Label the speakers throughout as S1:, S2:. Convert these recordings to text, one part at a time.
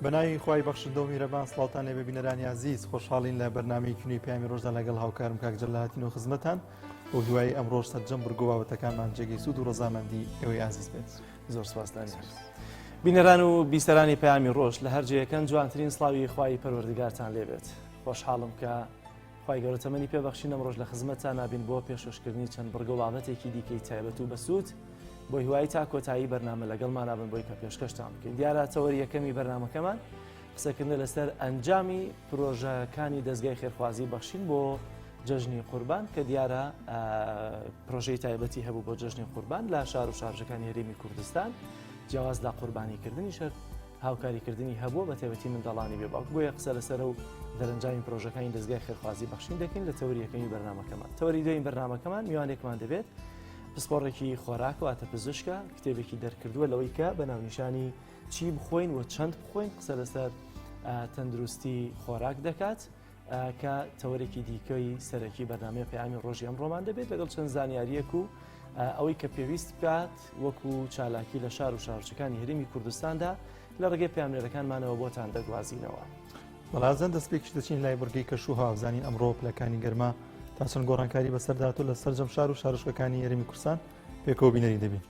S1: بەناوی خوای بەخشندە و میرەبان سڵاوتان لێ ببینەرانی عزیز خۆشحاڵین لە بەرنامەی کنی پامی ڕۆژدا لەگەڵ هاوکارم کاک جەلال و خزمەتان بۆ هیوای ئەمڕۆژ سەرجەم بڕگۆ بابەتەکانمان جێگەی سوود و ڕەزامەندی ئێوەی عزیز بێت.
S2: زۆر سپاسدانی بینەران و بیسەرانی پامی ڕۆژ لە هەرجەیەکەن جوانترین سڵاوی خوای پەروەردگارتان لێبێت. خۆشحاڵم کە خوای گەورە تەمەنی پێبەخشین ئەمڕۆژ لە خزمەتتان نابین بۆ پێشکەشکردنی چەند بڕگە و بابەتێکی دیکەی تایبەت و بەسوود بۆ هیوای تا کۆتایی بەرنامە لەگەڵمان نابن بۆی کە پێشکەشتان بکەین. دیارە تەوەری یەکەمی بەرنامەکەمان قسەکردن لەسەر ئەنجامی پرۆژەکانی دەستگای خێرخوازی بەخشین بۆ جەژنی قوربان کە دیارە پرۆژەی تایبەتی هەبوو بۆ جەژنی قوربان لە شار و شارژەکانی هەرێمی کوردستان جیاواز لە قوربانیکردنی شەر هاوکاریکردنی هەبوو بە تایبەتی منداڵانی بێباک بۆیە قسە لەسەر و دەرەنجامی پرۆژەکانی دەستگای خێرخوازی بەخشین دەکەین لە تەوەری یەکەمی بەرنامەکەمان. تەوەری دوایین بەرنامەکەمان میوانێکمان دەبێت پسپۆڕێکی خۆراک و ئاتە پزیشکە کتێبێکی دەرکردووە لەوەی کە بە ناونیشانی چی بخۆین و چەند بخۆین قسە لەسەر تەندروستی خۆراک دەکات کە تەوەرێکی دیکەی سەرەکی بەرنامەی پەیامی ڕۆژی ئەمڕۆمان دەبێت لەگەڵ چەند زانیاریەک و ئەوەی کە پێویست بکات وەکو چالاکی لە شار و شارچەکانی هەرێمی کوردستاندا لە ڕێگەی پامێرەکانمانەوە بۆتان دەگوازینەوە.
S1: بەڵازەن دەستپێکی دەچین لای بڕگەی کەش و هاوزانین ئەمڕۆ پلەکانی گەرما تا چەند گۆڕانکاری بەسەرداتوو لە سەرجەم شار و شارشەکانی هەرێمی کوردستان پێکەوە بینەری دەبین.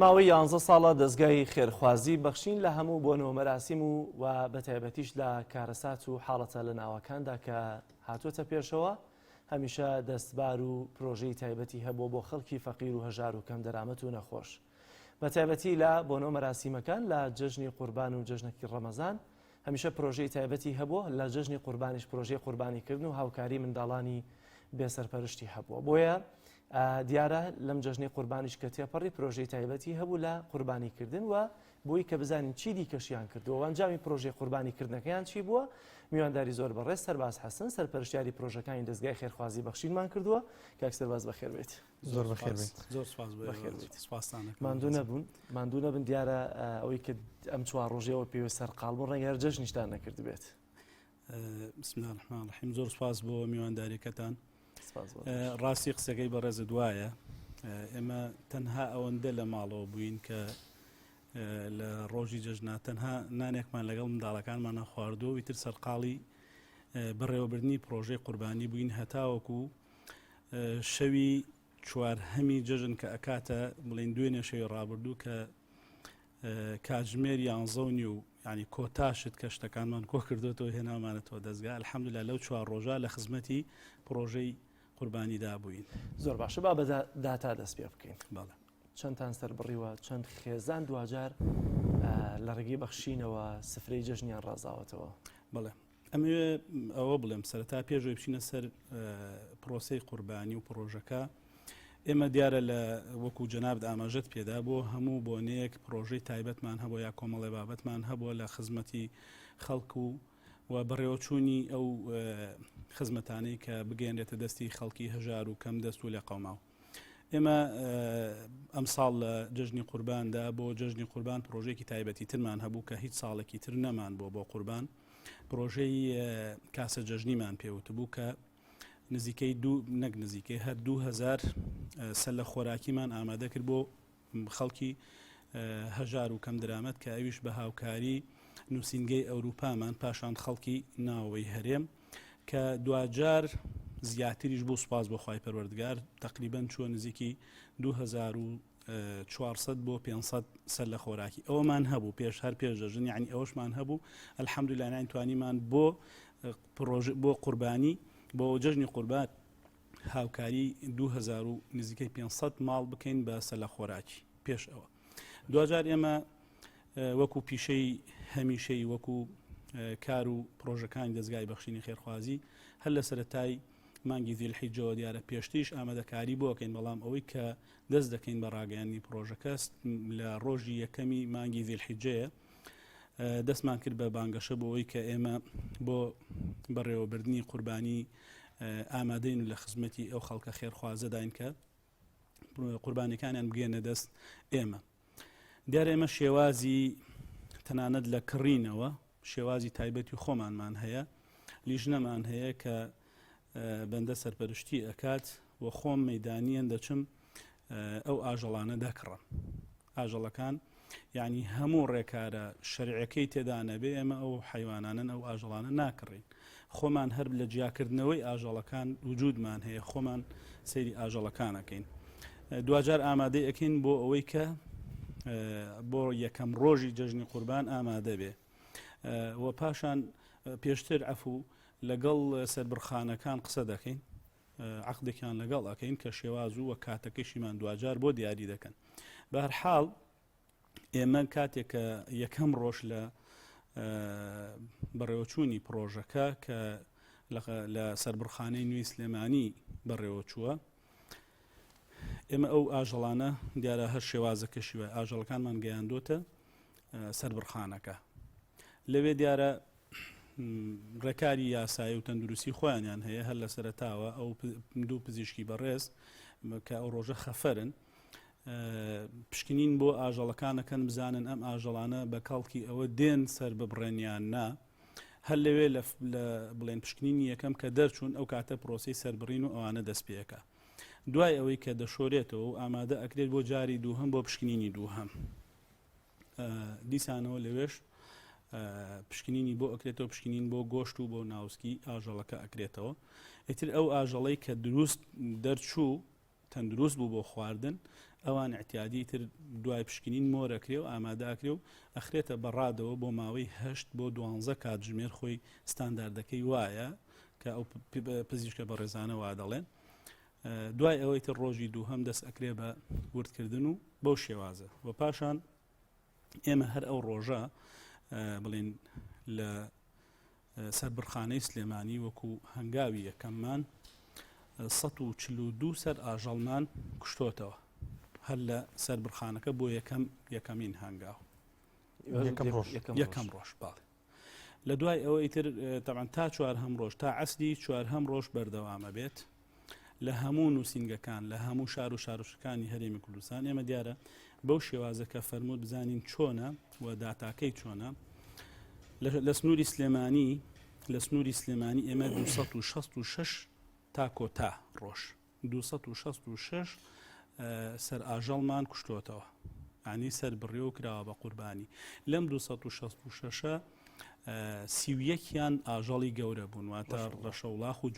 S2: ماوەی 11 ساڵە دەستگای خێرخوازی بەخشین لە هەموو بۆنەوە مەراسیم و بەتایبەتیش لە کارەسات و حاڵەتە لە ناوەکاندا کە هاتووەتە پێشەوە هەمیشە دەستبار و پرۆژەی تایبەتی هەبوو بۆ خەڵکی فەقیر و هەژار و کەم دەرامەت و نەخۆش. بەتایبەتی لە بۆنەوە مەراسیمەکان لە جەژنی قوربان و جەژنێکی ڕەمەزان هەمیشە پرۆژەی تایبەتی هەبووە، لە جەژنی قوربانیش پرۆژەی قوربانیکردن و هاوکاری منداڵانی بێسەرپەرشتی هەبووە. بۆیە دیارە لەم جەژنی قوربانیش کە تێپەڕی پرۆژەی تایبەتی هەبوو لە قوربانیکردن و بۆی کە بزانین چی دیکەشیان کردووە. ئەنجامی پرۆژەی قوربانیکردنەکەیان چی بووە؟ میوانداری زۆر بەڕێز سەرباز حەسن سەرپەرشتیاری پرۆژەکانی دەستگای خێرخوازی بەخشینمان کردووە. کاک سەرباز بەخێر بێت.
S1: زۆر بەخێر بێت.
S3: زۆر سپاس سپاسانە.
S2: ماندوو نەبوون دیارە ئەوەی کە ئەم چوار ڕۆژەوە پێوە سەرقاڵبوون ڕەنگە جەژنیشتان نەکرد بێت.
S3: بسم الله الرحمن الرحیم. زۆر سپاس بۆ میوانداریەکەتان. ڕاستی قسەکەی بەڕێز دوایە. ئێمە تەنها ئەوەندە لە ماڵەوە بووین کە لە ڕۆژی جەژنا تەنها نانێکمان لەگەڵ منداڵەکانمانە خواردووە ویتر سەرقاڵی بەڕێوەبردننی پرۆژەی قوربانی بووین هەتاوەکو شەوی چوارهەمی جەژن کە ئەکاتە بڵین دوێنێ شەوی ڕابردوو کە کاتژمێر 11 و ینی کۆتاشت کە شتەکانمان کۆ کردوێتەوە هێنامانێتەوە دەستگا الحەمدوللا لەو چوار ڕۆژە لە خزمەتی پرۆژەی قوربانیدا بووین.
S2: زۆر باشە با بە داتا دەست پێ بکەین.
S3: باڵە
S2: چەندتان سەر بڕیوە چەند خێزان دوجار لە ڕێگەی بەخشینەوە سفرەی جەژنیان ڕازاوەتەوە.
S3: بڵێ ئەمێ ئەوە بڵێم سەرەتا پێشۆی بچینە سەر پرۆسەی قوربانی و پرۆژەکە. ئێمە دیارە لە وەکو جەنابت ئاماژەت پێدا بۆ هەموو بۆنەیەک پرۆژەی تایبەتمان هەبوو یا کۆمەڵی بابەتمان هەبووە لە خزمەتی خەڵکو و بەڕێوەچوونی ئەو خزمەتانەی کە بگەێنرێتە دەستی خەڵکی هەژار و کەم دەست و لە قەوماو. ئێمە ئەمساڵ لە جەژنی قورباندا بۆ جەژنی قوربان پرۆژێکی تایبەتی ترمان هەبوو کە هیچ ساڵێکی تر نەمان بۆ قوربان پرۆژەی کاسە جەژنیمان پێوت بوو کە نزیکەی نەک نزیکەی هەر 2000 سەر لە خۆراکیمان ئامادە کرد بۆ خەڵکی هەژار و کەم درامەت کە ئەویش بە هاوکاری نووسینگەی ئەوروپامان پاشان خەڵکی ناوەوەی هەرێم کە دوجار زیاتریش بۆ سوپاس بۆ خوای پەروەردگار تقریبا چووە نزیکی 2400 بۆ 500 سەر لە خۆراکی ئەوەمان هەبوو پێش هەر پێش دەژن یعنی ئەوەشمان هەبوو الحەمدوللا نانتوانیمان بۆ قوربانی بۆ جەژنی قوربان هاوکاری 2000 و نزیکەی 500 ماڵ بکەین بە سەر لە خۆراکی پێش ئەوە. دوجار ئێمە وەکو پیشەی هەمیشەی وەکو کار و پرۆژەکانی دەستگای بەخشینی خێرخوازی هەر لە سەرەتای مانگی ذیلحیجەوە دیارە پێشتیش ئامادەکاری بۆکەین بەڵام ئەوەی کە دەست دەکەین بە ڕاگەیاندنی پرۆژەکە لە ڕۆژی یەکەمی مانگی ذیلحیجەیە دەستمان کرد بە بانگەشە بۆ ئەوەی کە ئێمە بۆ بەڕێوەبردننی قوربانی ئامادەین و لە خزمەتی ئەو خەڵکە خێرخوازەداین کە قوربانەکانیان بگێنە دەست ئێمە. دیارە ئێمە شێوازی تەنانەت لە کڕینەوە شێوازی تایبەتی خۆمانمان هەیە لیژنەمان هەیە کە بەندە سەرپەرشتی ئەکات و خۆم مەیدانیان دەچم ئەو ئاژەڵانە دەکڕم. ئاژەڵەکان یعنی هەموو ڕێکارە شەریعەکەی تێدا نەبێ ئێمە ئەو حیوانانن ئەو ئاژەڵانە ناکڕین. خۆمان هەر لە جیاکردنەوەی ئاژەڵەکان وجودمان هەیە خۆمان سەیری ئاژەڵەکانەکەین. دوجار ئامادەی ئەکەین بۆ ئەوەی کە بۆ یەکەم ڕۆژی جەژنی قوربان ئامادە بێ و پاشان پێشتر عەفوو لەگەڵ سەربڕخانەکان قسە دەکەین عەقدێکیان لەگەڵ ئەکەین کە شێواز و کاتەکەشیمان دوجار بۆ دیاری دەکەن. بە هەر حاڵ ئێمە کاتێک کە یەکەم ڕۆژ لە بەڕێوەچوونی پرۆژەکە کە لە سەربڕخانەی نوێی سلێمانی بەڕێوەچووە ئێمە ئەو ئاژەڵانە دیارە هەر شێوازەکەشیوە ئاژەڵەکانمان گەیاندۆتە سەربڕخانەکە. لەوێ دیارە ڕێکاری یاسایی و تەندروستی خۆیانیان هەیە هەر لە سەرەتاوە ئەو دوو پزیشکی بەڕێز کە ئەو ڕۆژە خەفەرن پشکنین بۆ ئاژەڵەکانەکەن بزانن ئەم ئاژەڵانە بە کاڵکی ئەوە دێن سەر ببڕێنیان نا هەر لەوێ لە بڵێن پشکنینی یەکەم کە دەرچوون ئەو کاتە پرۆسی سەربڕین و ئەوانە دەست پێەکە. دوای ئەوەی کە دەشۆرێتەوە و ئامادە ئەکرێت بۆ جاری دووهەم بۆ پشکنینی دووهەم دیسانەوە لەوێش پشکنینی بۆ ئەکرێتەوە پشکنین بۆ گۆشت و بۆ ناوسکی ئاژەڵەکە ئەکرێتەوە. ئیتر ئەو ئاژەڵەی کە دروست دەرچوو تەندروست بوو بۆ خواردن ئەوان احتیادی تر دوای پشکنین مۆرەکرێ و ئاماداکرێ و ئەخرێتە بەڕادەوە بۆ ماوەی 8 بۆ 12 کاتژمێر خۆی ستانداردەکەی وایە کە ئەو پزیشکە بە ڕێزانە وا دەڵێن. دوای ئەوەی تر ڕۆژی دووهەم دەست ئەکرێ بە وردکردن و بەو شێوازە و پاشان ئێمە هەر ئەو ڕۆژە بڵێن لە سەربڕخانەی سلێمانی وەکو هەنگاوی یەکەممان 142 سەر ئاژەڵمان کوشتۆتەوە هەر لە سەربڕخانەکە بۆ یەکەمین هەنگاو یەکەم ڕۆژ باڵێ. لە دوای ئەوەی تر تەبعاً تا چوارهەم ڕۆژ تا عەسری چوارهەم ڕۆژ بەردەوامە بێت لە هەموو نووسینگەکان لە هەموو شار و شارۆچکانی هەرێمی کوردستان. ئێمە دیارە بەو شێوازە کە فەرمووت بزانین چۆنە و داتاکەی چۆنە. لە سنووری سلێمانی ئێمە 266 تا کۆتا ڕۆژ 266 سەر ئاژەڵمان کوشتۆتەوە، ینی سەر بڕێ و کراوە بە قوربانی. لەم 266 31یان ئاژەڵی گەورە بوون واتە ڕەشەوڵاخ و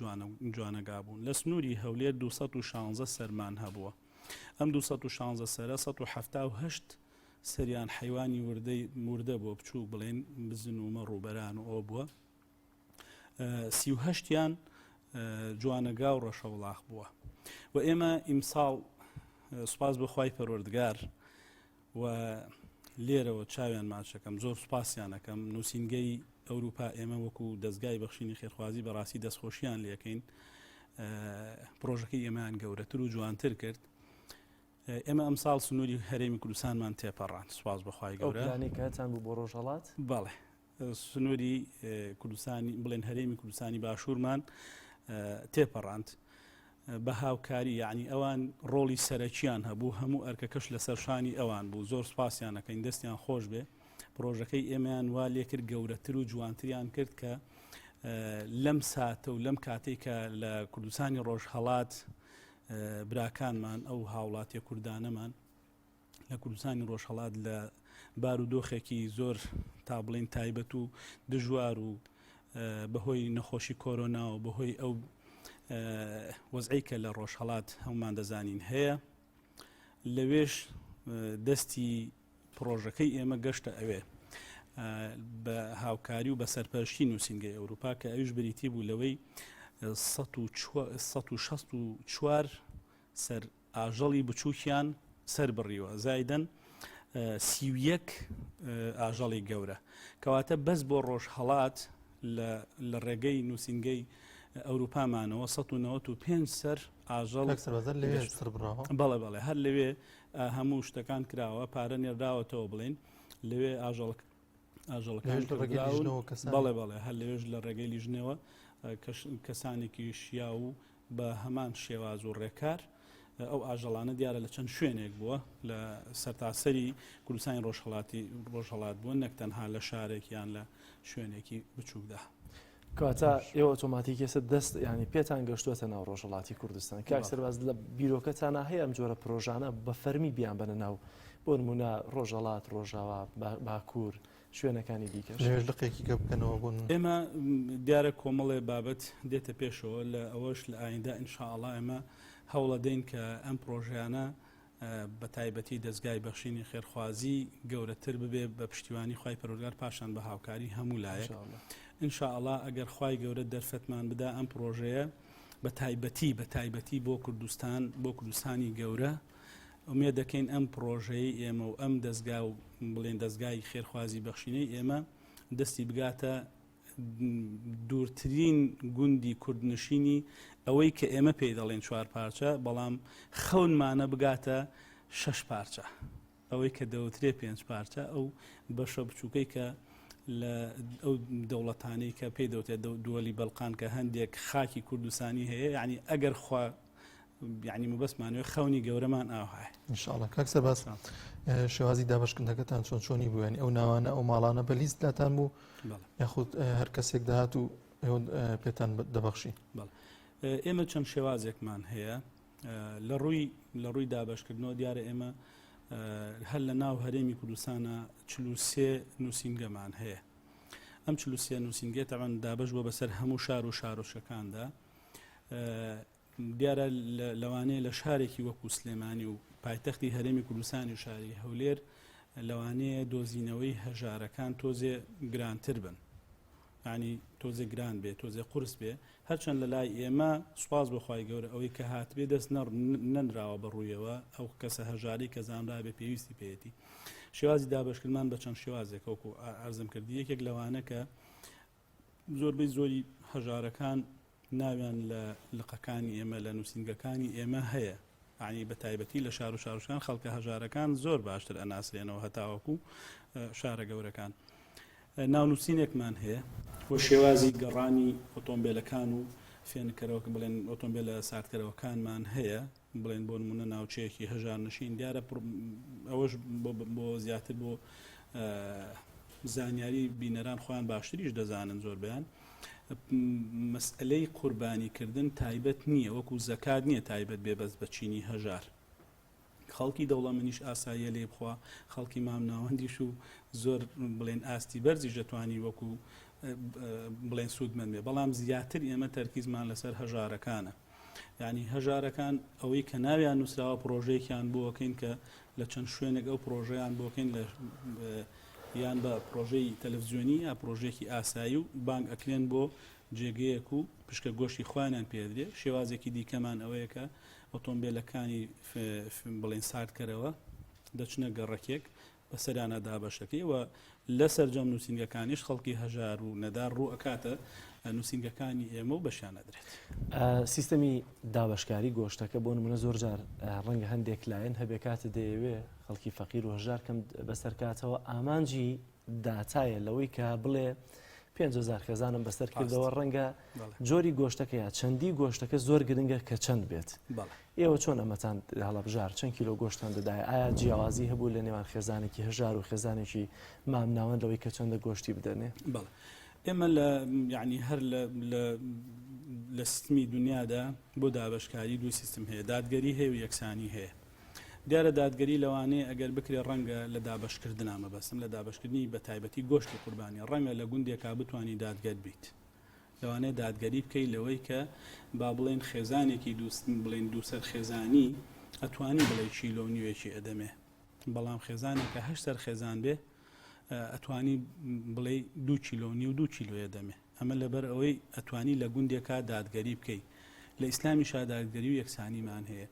S3: جوانەگا بوون. لە سنووری هەولێر 216 سەرمان هەبووە. ئەم 216 سەرە 178 سەریان حیوانی وردە بۆ بچوو بڵێن بزن و مەڕ و بەران و ئەو بووە. 38یان جوانەگا و ڕەشەوڵاخ بووە. و ئێمە ئیمساڵ سوپاس بەخوای پەروەردگار و لێرەوە چاویان ماچەکەم زۆر سوپاسیانەکەم نووسینگەی ئەوروپا ئێمە وەکو دەستگای بەخشینی خێرخوازی بەڕاستی دەستخۆشییان لەکەین پرۆژەکەی ئێمەیان گەورەتر و جوانتر کرد. ئێمە ئەمساڵ سنووری هەرێمی کوردستانمان تێپەڕان سوپاس بەخوای گەورە
S2: کاتان بوو بۆ ڕۆژهەڵات.
S3: بەڵێ سنووری کوردستانی بڵێن هەرێمی کوردستانی باشوورمان تێپەڕاند بە هاوکاری یعنی ئەوان ڕۆڵی سەرەکییان هەبوو هەموو ئەرکەکەش لەسەر شانی ئەوان بوو. زۆر سوپاسیانەکەین دەستیان خۆش بێ. پرۆژەکەی ئێمەیان وا لێ کرد گەورەتر و جوانتریان کرد کە لەم ساتە و لەم کاتێک کە لە کوردستانی ڕۆژهەڵات براکانمان ئەو هاوڵاتیە کوردانەمان لە کوردستانی ڕۆژهەڵات لە بارودۆخێکی زۆر تا بڵێن تایبەت و دژوار و بەهۆی نەخۆشی کۆرۆنا و بەهۆی ئەو وەزعی کە لە ڕۆژهەڵات هەمومان دەزانین هەیە. لەوێش دەستی پرۆژەکەی ئێمە گەشتە ئەوێ بە هاوکاری و بە سەرپەرشتی نووسینگەی ئەوروپا کە ئەوش بریتی بوو لەوەی 164 سەر ئاژەڵی بچووکیان سەر بڕیوە زایدەن 31 ئاژەڵی گەورە کەواتە بەس بۆ ڕۆژهەڵات لە ڕێگەی نووسینگەی ئەوروپامانەوە 195 سەر ئاژەڵ بەڵێ هەر لەوێ هەموو شتەکان کراوە پارە نێرداوەتەوە بڵێن لەوێ ئاژەڵەکان بەڵێ هەر لەوێژ لە ڕێگەی لیژنەوە کەسانێکی شیا و بە هەمان شێواز و ڕێکار ئەو ئاژەڵانە دیارە لە چەند شوێنێک بووە لە سەرتاسەری کوردستانی ڕۆژهەڵات بوون نەک تەنها لە شارێکیان لە شوێنێکی بچووکدا.
S2: کاتە ئێوە ئۆتۆماتیک ێستا دەست ینی پێتان گەشتووەتە ناو ڕۆژهەڵاتی کوردستان کاک سەرباز لە بیرۆکەتانە هەیە ئەم جۆرە پرۆژانە بە فەرمی بیان بنە ناو بۆ نمونە ڕۆژهەڵات ڕۆژاوا باکوور شوێنەکانی دیکەش
S1: لەقێکی کە بکەنەوە بوون.
S3: ئێمە دیارە کۆمەڵێ بابەت دێتە پێشەوە لە ئەوەش لە ئایندا ئینشاءڵڵا ئێمە هەوڵە دەین کە ئەم پرۆژیانە بە تایبەتی دەستگای بەخشینی خێرخوازی گەورەتر ببێ بە پشتیوانی خوای پەروەردگار پاشان بە هاوکاری هەموو لایەک ئینشاءڵڵا ئەگەر خوای گەورە دەرفەتمان بدا ئەم پرۆژەیە بە تایبەتی بۆ کوردستانی گەورە ئومێد دەکەین ئەم پرۆژەی ئێمە و ئەم دەستگا و بڵێن دەستگای خێرخوازی بەخشینەی ئێمە دەستی بگاتە دوورترین گوندی کوردنشینی ئەوەی کە ئێمە پێی دەڵێن 4 پارچە بەڵام خەونمانە بگاتە 6 پارچە ئەوەی کە دەوترێ 5 پارچە ئەو بەشە بچووکەی کە لە ئەو دەوڵەتانەی کە پێی دەوتێت دووەلی بەڵقان کە هەندێک خاکی کوردستانی هەیە یعنی ئەگەر خوا یعنی مەبەستمانوێ خەونی گەورەمان ئاوهای
S1: ئینشاءڵڵا کاک سەرباز شێوازی دابەشکردنەکەتان چۆنی بوو ینی ئەو ناوانە ئەو ماڵانە بە لیستلاتان بوو یاخود هەر کەسێک داهات و ئێوە پێتان دەبەخشی.
S3: ئێمە چەند شێوازێکمان هەیە لە ڕووی دابەشکردنەوە دیارە ئێمە هەر لە ناو هەرێمی کوردستانە 43 نووسینگەمان هەیە. ئەم 43 نووسینگە تەوان دابەش بووە بەسەر هەموو شار و شارۆچەکاندا دیارە لەوانەیە لە شارێکی وەکو سلێمانی و پایتەختی هەرێمی کوردستانی و شاری هەولێر لەوانەیە دۆزینەوەی هەژارەکان تۆزێ گرانتر بن، ینی تۆزێ گران بێ، تۆزێ قورس بێ، هەرچەند لە لای ئێمە سوپاس بەخوای گەورە ئەوەی کە هاتبێ دەست نەنراوە بەڕوویەوە ئەو کەسە هەژاری کە زانرا بێ پێویستی پێێتی. شێوازی دابشکردمان بە چەند شێوازێک وەکو ئارزم کردی، یەکێک لەوانە کە زۆربەی زۆری هەژارەکان ناویان لە لقەکانی ئێمە لە نووسنگەکانی ئێمە هەیە، عنی بە تایبەتی لە شار و شارشان خەڵکە هەژارەکان زۆر باشتر ئەناسرێنەوە هەتاوەکو شارە گەورەکان. ناونووسینێکمان هەیە بۆ شێوازی گەڕانی ئۆتۆمبیلەکان و فێنکەرەوە بڵێن ئۆتۆمبیلە ساردکەرەوەکانمان هەیە، بڵێن بۆ نمونە ناوچەیەکی هەژار نشین دیارە ئەوەش بۆ زیاتر بۆ زانیاری بینەران خۆیان باشتریش دەزانن زۆر بیان مەسئلەی قوربانیکردن تایبەت نییە، وەکو زەکات نییە تایبەت بێبەست بە چینی هەژار. خەڵکی دەوڵەمەنیش ئاساییە لێ بخوا، خەڵکی مامناوەندیش و زۆر بڵێن ئاستی بەرزی دەتوانی وەکو بڵێن سوودمەند بێ، بەڵام زیاتر ئێمە تەرکیزمان لەسەر هەژارەکانە. ینی هەژارەکان ئەوەی کە ناویان نووسراوە پرۆژەیەکیان بۆکەین کە لە چەند شوێنێک ئەو پرۆژەیان بۆکەین لە یان بە پرۆژەی تەلەڤیزیۆنی یا پرۆژێکی ئاسایی و بانگ ئەکرێن بۆ جێگەیەک و پشکە گۆشتی خوانیان پێدرێ. شێوازێکی دیکەمان ئەوەیە کە ئۆتۆمبیلەکانی بڵێن ساردکەرەوە دەچنە گەڕەکێک بەسەرانە دابەشەکەی و لە سەرجەم نووسنگەکانیش خەڵکی هەژار و نەدار ڕوو ئەکاتە نووسنگەکانی ئێمە و بەشیان ئەدرێت.
S2: سیستەمی دابشکاری گۆشتەکە بۆ نمونە زۆر جار ڕەنگە هەندێک لایەن هەبێ کاتە دەیەوێ خەڵکی فەقیر و هەژار کەم بەسەرکاتەوە ئامانجی داتایە لەوەی کە بڵێ 5,000 خێزانم بەسەر کردەوە ڕەنگە جۆری گۆشتەکە یا چەندی گۆشتەکە زۆر گرنگە کە چەند بێت. ئێوە چۆن ئەمەتان هەڵەبژار چەند کیلۆ گۆشتان دەدایە؟ ئایا جیاوازی هەبوو لە نێوان خێزانێکی هەژار و خێزانێکی مامناوەند لەوەی کە چەندە گۆشتی بدەنێ؟
S3: بەڵێ ئێمە لە یعنی هەر لە سیستمی دنیادا بۆ دابشکاری دوو سیستم هەیە، دادگەری هەیە و یەکسانی هەیە. دیارە دادگەری لەوانەیە ئەگەر بکرێ ڕەنگە لە دابشکردنا مەبەستم لە دابشکردنی بە تایبەتی گۆشتی قوربانی ڕەنگە لە گوندێکا بتوانی دادگەر بیت، لەوانەیە دادگەری بکەی لەوەی کە با بڵێن خێزانێکی بڵێن دووسەر خێزانی ئەتوانی بڵێ چیلۆ نیوێکی ئەدەمێ، بەڵام خێزانێکە 8 سەر خێزان بێ ئەتوانی بڵێ 2 کیلۆ و 2 کیلۆیە دەمێ. ئەمە لەبەر ئەوەی ئەتوانی لە گوندێکا دادگەری بکەی. لە ئیسلامیشا دادگەری و یەکسانیمان هەیە.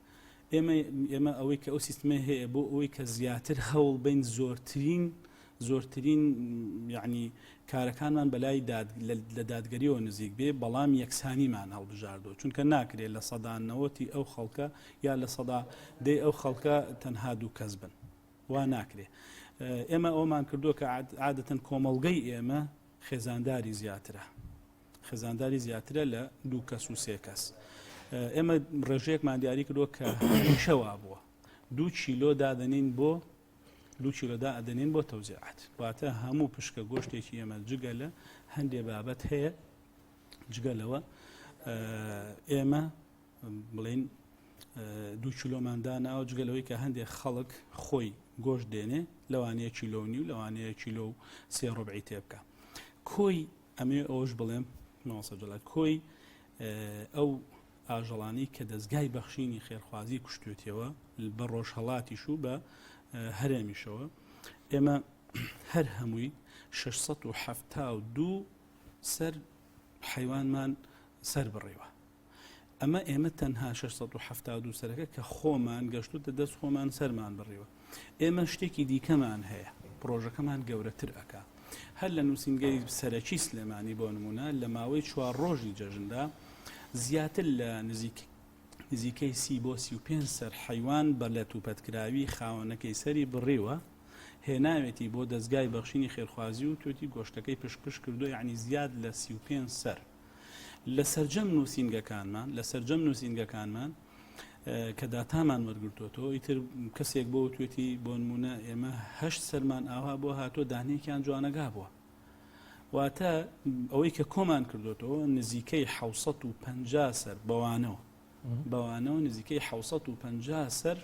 S3: ئێمە ئەوەی کە ئەو سیستمە هەیە بۆ ئەوەی کە زیاتر هەوڵ بین زۆرترین یعنی کارەکانمان بەلای لە دادگەریەوە نزیک بێ، بەڵام یەکسانیمان هەڵبژاردەوە، چونکە ناکرێت لە سەدانەوەتی ئەو خەڵکە یا لە سەدا دەی ئەو خەڵکە تەنها دوو کەس بن، وا ناکرێت. ئێمە ئەومان کردووە کە عادەتەن کۆمەڵگەی ئێمە خێزانداری زیاترە لە 2 کەس و 3 کەس. ئێمە ڕێژەیەکمان دیاری کردووە کە هەمیشەوا بووە 2 کیلۆ دادەنین بۆ 2 کیلۆدا ئەدەنین بۆ تەوزیعات، واتە هەموو پشکە گۆشتێکی ئێمە جگە لە هەندێک بابەت هەیە، جگەلەوە ئێمە بڵێن 2 کیلۆماندا ناوە جگەلەوەی کە هەندێک خەڵک خۆی گۆشت دێنێ لەوانەیە کیلۆنی و لەوانەیە کیلۆ و 3 ڕۆبعی تێ بکە. کۆی ئەمێ ئەوش بڵێم ماوەسەجەڵات کۆی ئەو ئاژەڵانی کە دەستگای بەخشینی خێرخوازی کوشتێتەوە بە ڕۆژهەڵاتیش و بە هەرێمیشەوە ئێمە هەر هەمووی 672 سەر حیوانمان سەر بڕێوە. ئەمە ئێمە تەنها 672 سەرەکە کە خۆمان گەشتوتە دەست خۆمان سەرمان بڕێوە. ئێمە شتێکی دیکەمان هەیە، پرۆژەکەمان گەورەتر ئەکا. هەر لە نووسنگەی سەرەکی سلێمانی بۆ نمونە لە ماوەی 4 ڕۆژی جەژندا زیاتر لە نزیکەی 30 بۆ 35 سەر حیوان بە لە توپەتکراوی خاوەنەکەی سەری بڕێوە هێناوێتی بۆ دەستگای بەخشینی خێرخوازی و توێتی گۆشتەکەی پشپش کردو، یعنی زیاد لە 35 سەر. لە سەرجەم نووسینگەکانمان کە داتامان وەرگرتوەوە ئیتر کەسێک بۆ توێتی بۆ نمونە ئێمە 8 سەرمان ئاوا بۆ هاتۆ دانەیەکیان جوانەگا بووە، واتە ئەوەی کە کۆمان کردوێتەوە نزیکەی 750 سەر بەوانەوە نزیکەی 750 سەر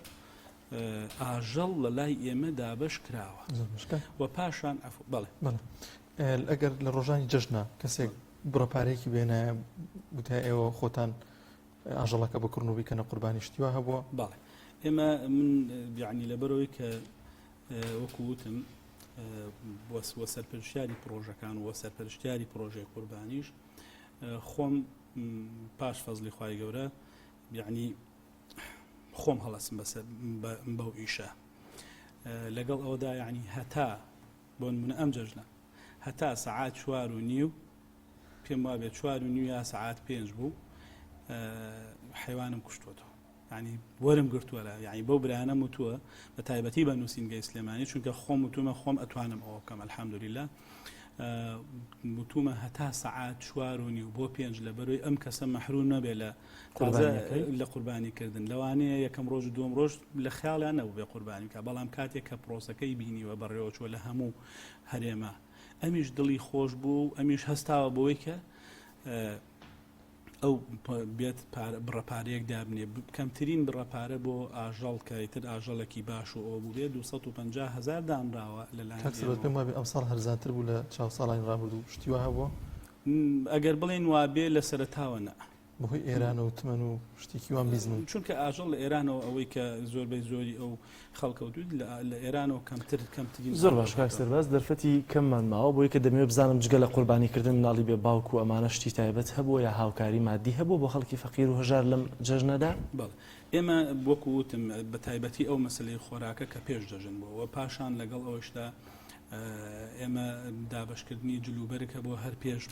S3: ئاژەڵ لە لای ئێمە دابش کراوە و پاشان بەڵێ
S1: ئەگەر لە ڕۆژانی جەژنە کەسێک بڕەپارێکی بێنە وتە ئێوە خۆتان ئاژەڵەکە بکڕن و بیکەنە قوربانی شتیوە هەبووە.
S3: باڵێ ئێمە من یعنی لەبەرەوەی کە وەکووتم وە سەرپەرشتیاری پرۆژەکان و سەرپەرشتیاری پرۆژەی قوربانیش خۆم پاش فەزلی خوای گەورە یعنی خۆم هەڵەسم بەو ئیشە لەگەڵ ئەوەدا یعنی هەتا بۆ نمونە ئەم جەژنە هەتا سەعات 4:30 پێم وابێت 4:30 یا سەعات 5 بوو حیوانم کوشتوەتەوە ینی وەرم گرتووەرە یعنی بەو برایانە وتووە بە تایبەتی بە نووسینگەی سلێمانی چونکە خۆم وتومە خۆم ئەتوانم ئەوە بکەم الحەمدولیلا وتومە هەتا سەعات 4:30 بۆ 5 لە بەرەوەی ئەم کەسە مەحروم نەبێ لە قوربانیکردن لەوانەیە یەکەم ڕۆژ دووەم ڕۆژ لە خیاڵیان نەبوو بێ قوربانی بکە بەڵام کاتێک کە پرۆسەکەی بینیوە بەڕێوەچوە لە هەموو هەرێمە ئەمیش دڵی خۆش بوو ئەمیش هەستاوە بۆی کە ئەو بێت بڕەپارەیەک دابنێ کەمترین بڕەپارە بۆ ئاژەڵ کەیتر ئاژەڵێکی باش و ئەو بوو بێت 250,000 دانراوە لەلایەن
S1: پێم وابێ ئەم ساڵ هەرزانتر بوو لە چاو ساڵانی ڕابردوو شتیوە هەبووە
S3: ئەگەر بڵێن وابێ لە سەرەتاوە نە
S1: بەهۆی ئێران و تمەن و شتێکی وان بیزن
S3: چونکە ئاژەڵ لە ئێرانەوە ئەوەی کە زۆربەی زۆری ئەو خەڵکەوتوت لە ئێرانەوە کەمترین
S2: زۆر باش کاک سەرباز دەرفەتی کەممان ماوە بۆی کە دەمەوێت بزانم جگە لە قوربانیکردن مناڵی بێ باوکو و ئەمانە شتی تایبەت هەبووە یا هاوکاری مادی هەبوو بۆ خەڵکی فەقیر و هەژار لەم جەژنەدا
S3: بەڵێ ئێمە وەکو وتم بە تایبەتی ئەو مەسلەی خۆراکە کە پێش دەژن بووەوە پاشان لەگەڵ ئەوشتا ئێمە دابشکردنی جلوبەرکە بۆ هەر پێش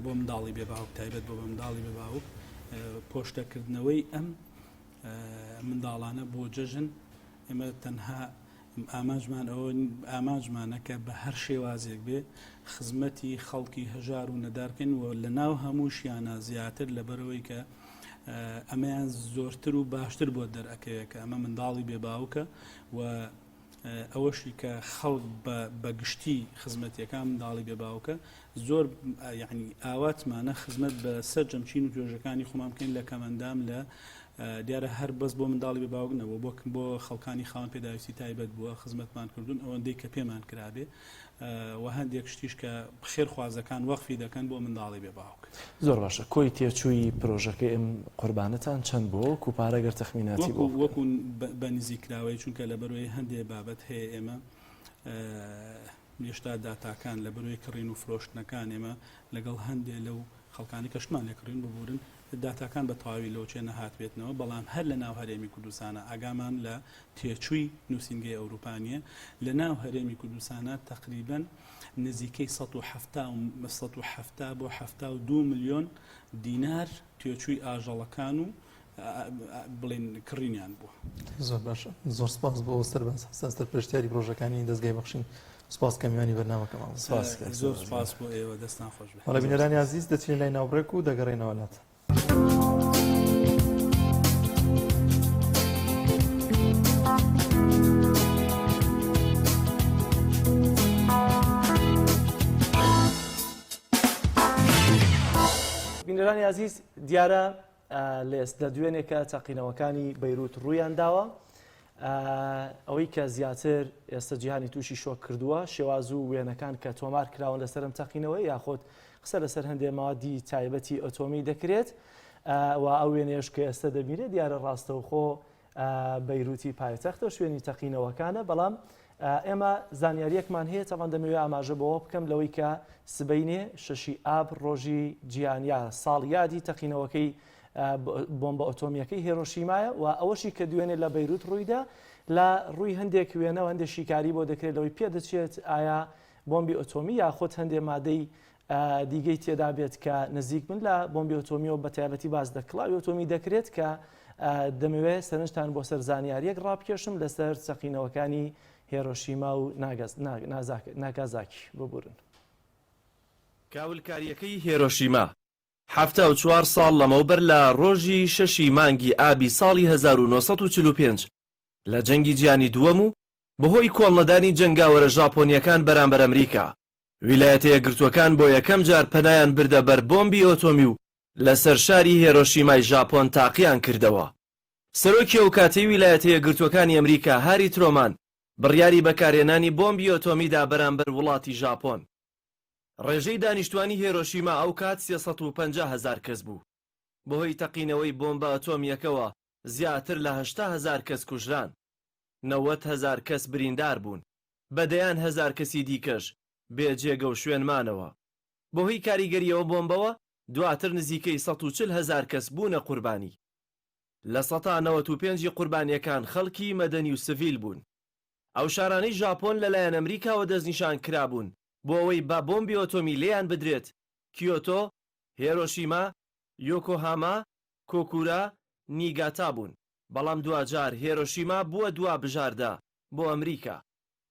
S3: بۆ منداڵی بێ باوک تایبەت بۆ منداڵی بێ باوک پۆشتەکردنەوەی ئەم منداڵانە بۆ جەژن ئێمە تەنها ئاماژمانەکە بە هەر شێوازێک بێ خزمەتی خەڵکی هەژار و نەدارکەن و لە ناو هەمووشیانە زیاتر لەبەرەوەی کە ئەمەیان زۆرتر و باشتر بۆ دەرەکەیە کە ئەمە منداڵی بێ باوکە و ئەوەشی کە خەڵک بە گشتی خزمەتیەکان منداڵی بێ باوکە زۆر یعنی ئاواتمانە خزمەت بە سەر جەمچین و توێژەکانی خۆمان بکەین لە کەمەندام لە دیارە هەر بەس بۆ منداڵی بێ باوک نەبوو بۆ خەڵکانی خاوەن پێداویستی تایبەت بووە خزمەتمان کردوون ئەوەندەی کە پێمان کرابێ و هەندێک شتیش کە خێرخوازەکان وەقفی دەکەن بۆ منداڵی بێ باوک
S2: زۆر باشە کۆی تێچووی پرۆژەکەی ئەم قوربانەتان چەند بۆ کوپارەگەر تەخمیناتی بۆ
S3: وەکو بە نزیکراوەی چونکە لە بەرەوەی هەندێک بابەت هەیە ئێمە هێشتا داتاکان لە بەرەوەی کڕین و فرۆشتنەکان ئێمە لەگەڵ هەندێک لەو خەڵکانی کەشمان لێکڕین ببورن داتاکان بە تەواوی لەو چێ نەهات بێتنەوە بەڵام هەر لە ناو هەرێمی کوردستانە ئاگامان لە تێچووی نووسینگەی ئەوروپانیە لە ناو هەرێمی کوردستانە تقریباً نزیکەی 170 بۆ 72 ملیۆن دینار تێچووی ئاژەڵەکان و بڵێن کڕینیان بووە.
S1: زۆر باشە زۆر سپاس بۆ سەرپەرشتیاری پرۆژەکانی دەستگای بەخشین سپاس کەمیانی بەرنامەکەمان
S3: زۆر سپاس بۆ ئێوە دەستان خۆش بێت.
S1: وەڵا بینەرانی عەزیز دەچین لای ناوبڕێک و دەگەڕێنەوە لات.
S2: بینەرانی عەزیز دیارە لە دوێنێکە تاقینەوەکانی بەیروت ڕوویان داوە ئەوەی کە زیاتر ئێستا جیهانی تووشی شۆک کردووە شێواز و وێنەکان کە تۆمار کراون لەسەرم تاقینەوەی یاخۆت قسە لەسەر هەندێک ماوەدی تایبەتی ئۆتۆمی دەکرێت و ئەو وێنەیەش کە ئێستا دەبینێت دیارە ڕاستەوخۆ بەیروتی پایتەختە شوێنی تەقینەوەکانە بەڵام ئێمە زانیاریەکمان هەیە تەوان دەمەوێت ئاماژە بەوە بکەم لەوەی کە سبەینێ 6 ئاب ڕۆژی جیهانیا ساڵ یادی تەقینەوەکەی بۆمبە ئۆتۆمیەکەی هیرۆشیمایە و ئەوەشی کە دوێنێ لە بەیروت ڕوویدا لە ڕووی هەندێک وێنەوە هەندێک شیکاری بۆ دەکرێت لەوەی پێدەچێت ئایا بۆمبی ئۆتۆمی یاخۆت هەندێک مادەی دیگەی تێدا بێت کە نزیک بن لە بۆمبی ئۆتۆمیەوە بە تایبەتی باز دەکڵاوی ئۆتۆمی دەکرێت کە دەمەوێت سەرنجتان بۆ سەر زانیاریەک ڕابکێشم لەسەر تەقینەوەکانی هیرۆشیما و ناگازاکی ببورن.
S4: کاولکاریەکەی هیرۆشیما 74 ساڵ لەمەوبەر لە ڕۆژی 6 مانگی ئابی ساڵی 1945 لە جەنگی جیهانی دووەم و بەهۆی کۆڵنەدانی جەنگاوەرە ژاپۆنیەکان بەرامبەر ئەمریکا ویلایەتە یەکگرتووەکان بۆ یەکەم جار پەنایان بردە بەر بۆمبی ئۆتۆمی و لەسەر شاری هیرۆشیمای ژاپۆن تاقییان کردەوە. سەرۆکی ئەو کاتەی ویلایەتە یەکگرتووەکانی ئەمریکا هاری ترۆمان بڕیاری بەکارهێنانی بۆمبی ئۆتۆمیدا بەرامبەر وڵاتی ژاپۆن. ڕێژەی دانیشتوانی هیرۆشیما ئەو کات 350,000 کەس بوو. بەهۆی تەقینەوەی بۆمبە ئەتۆمیەکەوە زیاتر لە 800,000 کەس کوژران، 90,000 کەس بریندار بوون، بەدەیان 1000 کەسی دیکەش بێجێگە و شوێنمانەوە. بەهۆی کاریگەریەوە بۆمبەوە دواتر نزیکەی 140,000 کەس بوونە قوربانی. لە 95 قوربانیەکان خەڵکی مەدەنی و سڤیل بوون. ئەو شارانەی ژاپۆن لەلایەن ئەمریکاوە دەستنیشان کرابوون بۆ ئەوەی با بۆمبی ئۆتۆمی لێیان بدرێت: کیۆتۆ، هێرۆشیما، یۆکۆهاما، کۆکورا، نیگاتا بوون. بەڵام دوجار هێرۆشیما بووە دوا بژاردا بۆ ئەمریکا.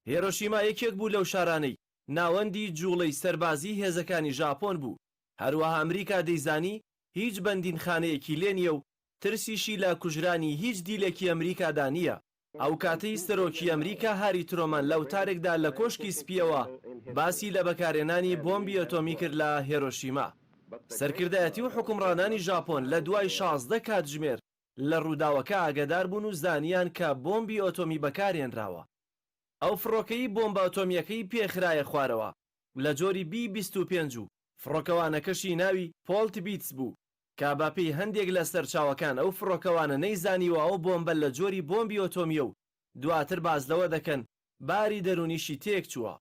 S4: هێرۆشیما یەکێک بوو لەو شارانەی ناوەندی جوڵەی سەربازی هێزەکانی ژاپۆن بوو. هەروەها ئەمریکا دەیزانی هیچ بەندینخانەیەکی لێ نییە و ترسیشی لە کوژرانی هیچ دیلێکی ئەمریکادا نییە. ئەو کاتەی سەرۆکی ئەمریکا هاری ترۆمەن لە وتارێکدا لە کۆشکی سپیەوە باسی لە بەکارهێنانی بۆمبی ئۆتۆمی کرد لە هێرۆشیما. سەرکردایەتی و حکومڕانانی ژاپۆن لە دوای 16 کاتژمێر لە ڕووداوەکە ئاگادار بوون و زانیان کە بۆمبی ئۆتۆمی بەکارهێنراوە. ئەو فڕۆکەی بۆمبە ئۆتۆمیەکەی پێخرایە خوارەوە لە جۆری B-25 و فڕۆکەوانەکەشی ناوی پۆلت بیتس بوو کە باپەی هەندێک لە سەرچاوەکان ئەو فڕۆکەوانە نەیزانیوە ئەو بۆمبە لە جۆری بۆمبی ئۆتۆمیە و دواتر باز لەوە دەکەن باری دەرونیشی تێک چووە.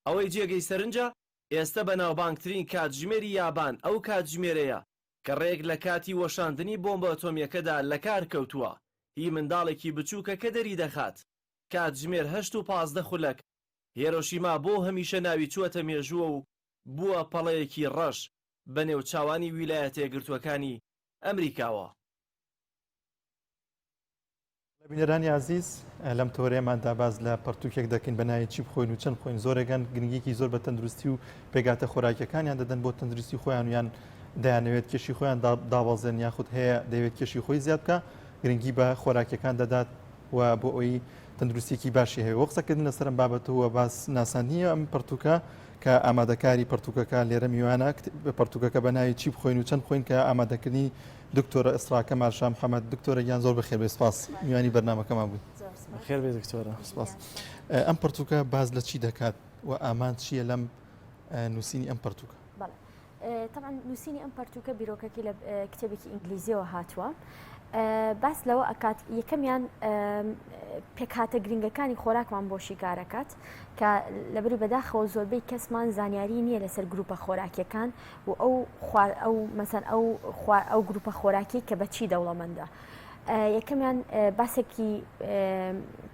S4: ئەوەی جێگەی سەرنجە ئێستا بەناوبانگترین کاتژمێری یابان ئەو کاتژمێرەیە کە ڕێک لە کاتی وەشاندنی بۆمبە ئۆتۆمیەکەدا لە کار کەوتووە. هی منداڵێکی بچووکە کە دەری دەخات. کاتژمێر 8:15 خولەک هێرۆشیما بۆ هەمیشە ناوی چووەتە مێژووە و بووە پەڵەیەکی ڕەش بە نێوچاوانی ویلایەتە یەکگرتووەکانی ئەمریکاوە.
S1: بینەرانی عزیز، لەم تۆرەیەماندا باز لە پەرتووکێک دەکەین بە ناوی چی بخۆین و چەند خۆین. زۆرێکان گرنگیکی زۆر بە تەندروستی و پێگاتە خۆراکیەکانیان دەدەن بۆ تەندروستی خۆیان و یان دەیانەوێت کێشی خۆیان داوازێن یاخود هەیە دەیەوێت کێشی خۆی زیاد بکە، گرنگی بە خۆراکیەکان دەدات و بۆ ئەوی تەندروستێکی باشی هەیە. وە قسەکردن لەسەرم بابەتەوە باس ناسانیە ئەم پەرتووکە کە ئامادەکاری پەرتووکەکە لێرە میوانە پەرتووکەکە بە ناوی چی بخۆین و چەند خۆین کە ئامادەکردنی دکتۆرە ئەسراکە مارشام محەممەد. دکتۆرە گیان زۆر بەخێر بێ، سپاس میوانی بەرنامەکەمان بووین.
S2: خێر بێ دکتۆرە.
S1: سپاس. ئەم پەرتووکە باز لە چی دەکات و ئامان چییە لەم نووسینی ئەم پەرتووکە؟
S5: طبعا نووسینی ئەم پەرتووکە بیرۆکەکی لە کتێبێکی ئینگلیزیەوە هاتووە. باس لەوە ئەکات یەکەمیان پێکهاتە گرنگەکانی خۆراکمان بۆ شیکارەکات کە لەبەری بەداخەوە زۆربەی کەسمان زانیاری نییە لەسەر گروپە خۆراکیەکان و ئەو مەسەن ئەو گروپە خۆراکی کە بەچی دەوڵەمەندە. یەکەمیان باسێکی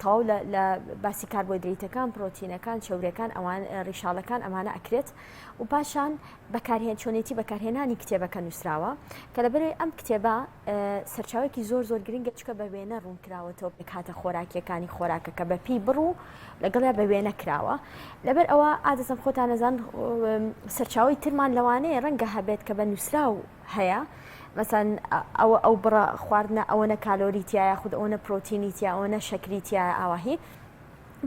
S5: تەواو لە باسی کاربۆیدریتەکان، پرۆتینەکان، چێورەکان، ئەوان ڕیشاڵەکان ئەمانە ئەکرێت و پاشان بەکارهێن چۆنێتی بەکارهێنانی کتێبەکە نووسراوە کە لەبەرەوەی ئەم کتێبە سەرچاوێکی زۆر گرنگە چکە بە وێنە ڕوون کراوەتەوە پێکهاتە خۆراکیەکانی خۆراکەکە بە پێی بڕوو لەگەڵیا بە وێنە کراوە. لەبەر ئەوە ئادەسم خۆتان نەزان سەرچاوی ترمان لەوانەیە ڕەنگە هەبێت کە بە نووسراو هەیە، مثلا ئەو بڕە خواردنە ئەوەنە کالۆریتیایە خود ئەوەنە پرۆتینیتیا ئەوەنە شەکریتیایە ئاواهی،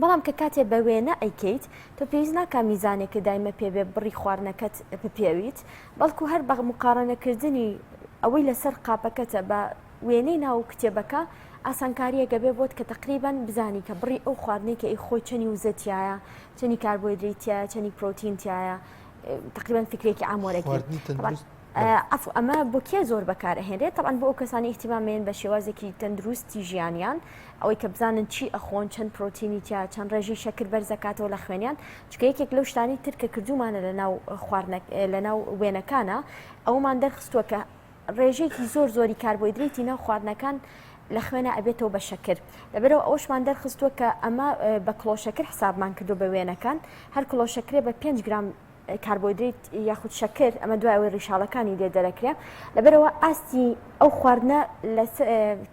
S5: بەڵام کە کاتێ بە وێنە ئەیکەیت تۆ پێویست ناکە میزانێکە دایمە پێبێ بڕی خواردنەکەت بپێویت، بەڵکو هەر بە مقارنەکردنی ئەوەی لەسەر قاپەکەتە بە وێنەی ناو کتێبەکە ئاسانکاریەکە بێ بۆت کە تقریبان بزانی کە بڕی ئەو خواردنێکە ئەی خۆی چەنی وزەتیایە، چەنی کاربۆیدریتیایە، چەنی پرۆتینتیایە، تقریبان فکرێکی ئامۆرەکی. ئەمە بۆ کێ زۆر بەکارەهێنرێت؟ طبعا بۆ ئەو کەسانی احتیمامێن بە شێوازێکی تەندروستی ژیانیان، ئەوەی کە بزانن چی ئەخۆن، چەند پرۆتینیتیا، چەند ڕێژی شەکر بەرزەکاتەوە لە خوێنیان، چکە یەکێک لەو شتانی تر کە کردومانە لە ناو وێنەکانە ئەومان دەرخستووە کە ڕێژێکی زۆری کاربۆیدریتی ناو خواردنەکان لە خوێنە ئەبێتەوە بە شەکر. لەبەرەوە ئەوشمان دەرخستووە کە ئەمە بە کلۆشەکر حسابمان کردو بە وێنەکان، هەر کلۆشەکرێ بە 5 گرام کاربۆیدریت یاخود شەکر، ئەمە دوای ئەوەی ڕیشاڵەکانی لێ دەرەکرێ. لەبەرەوە ئاستی ئەو خواردنە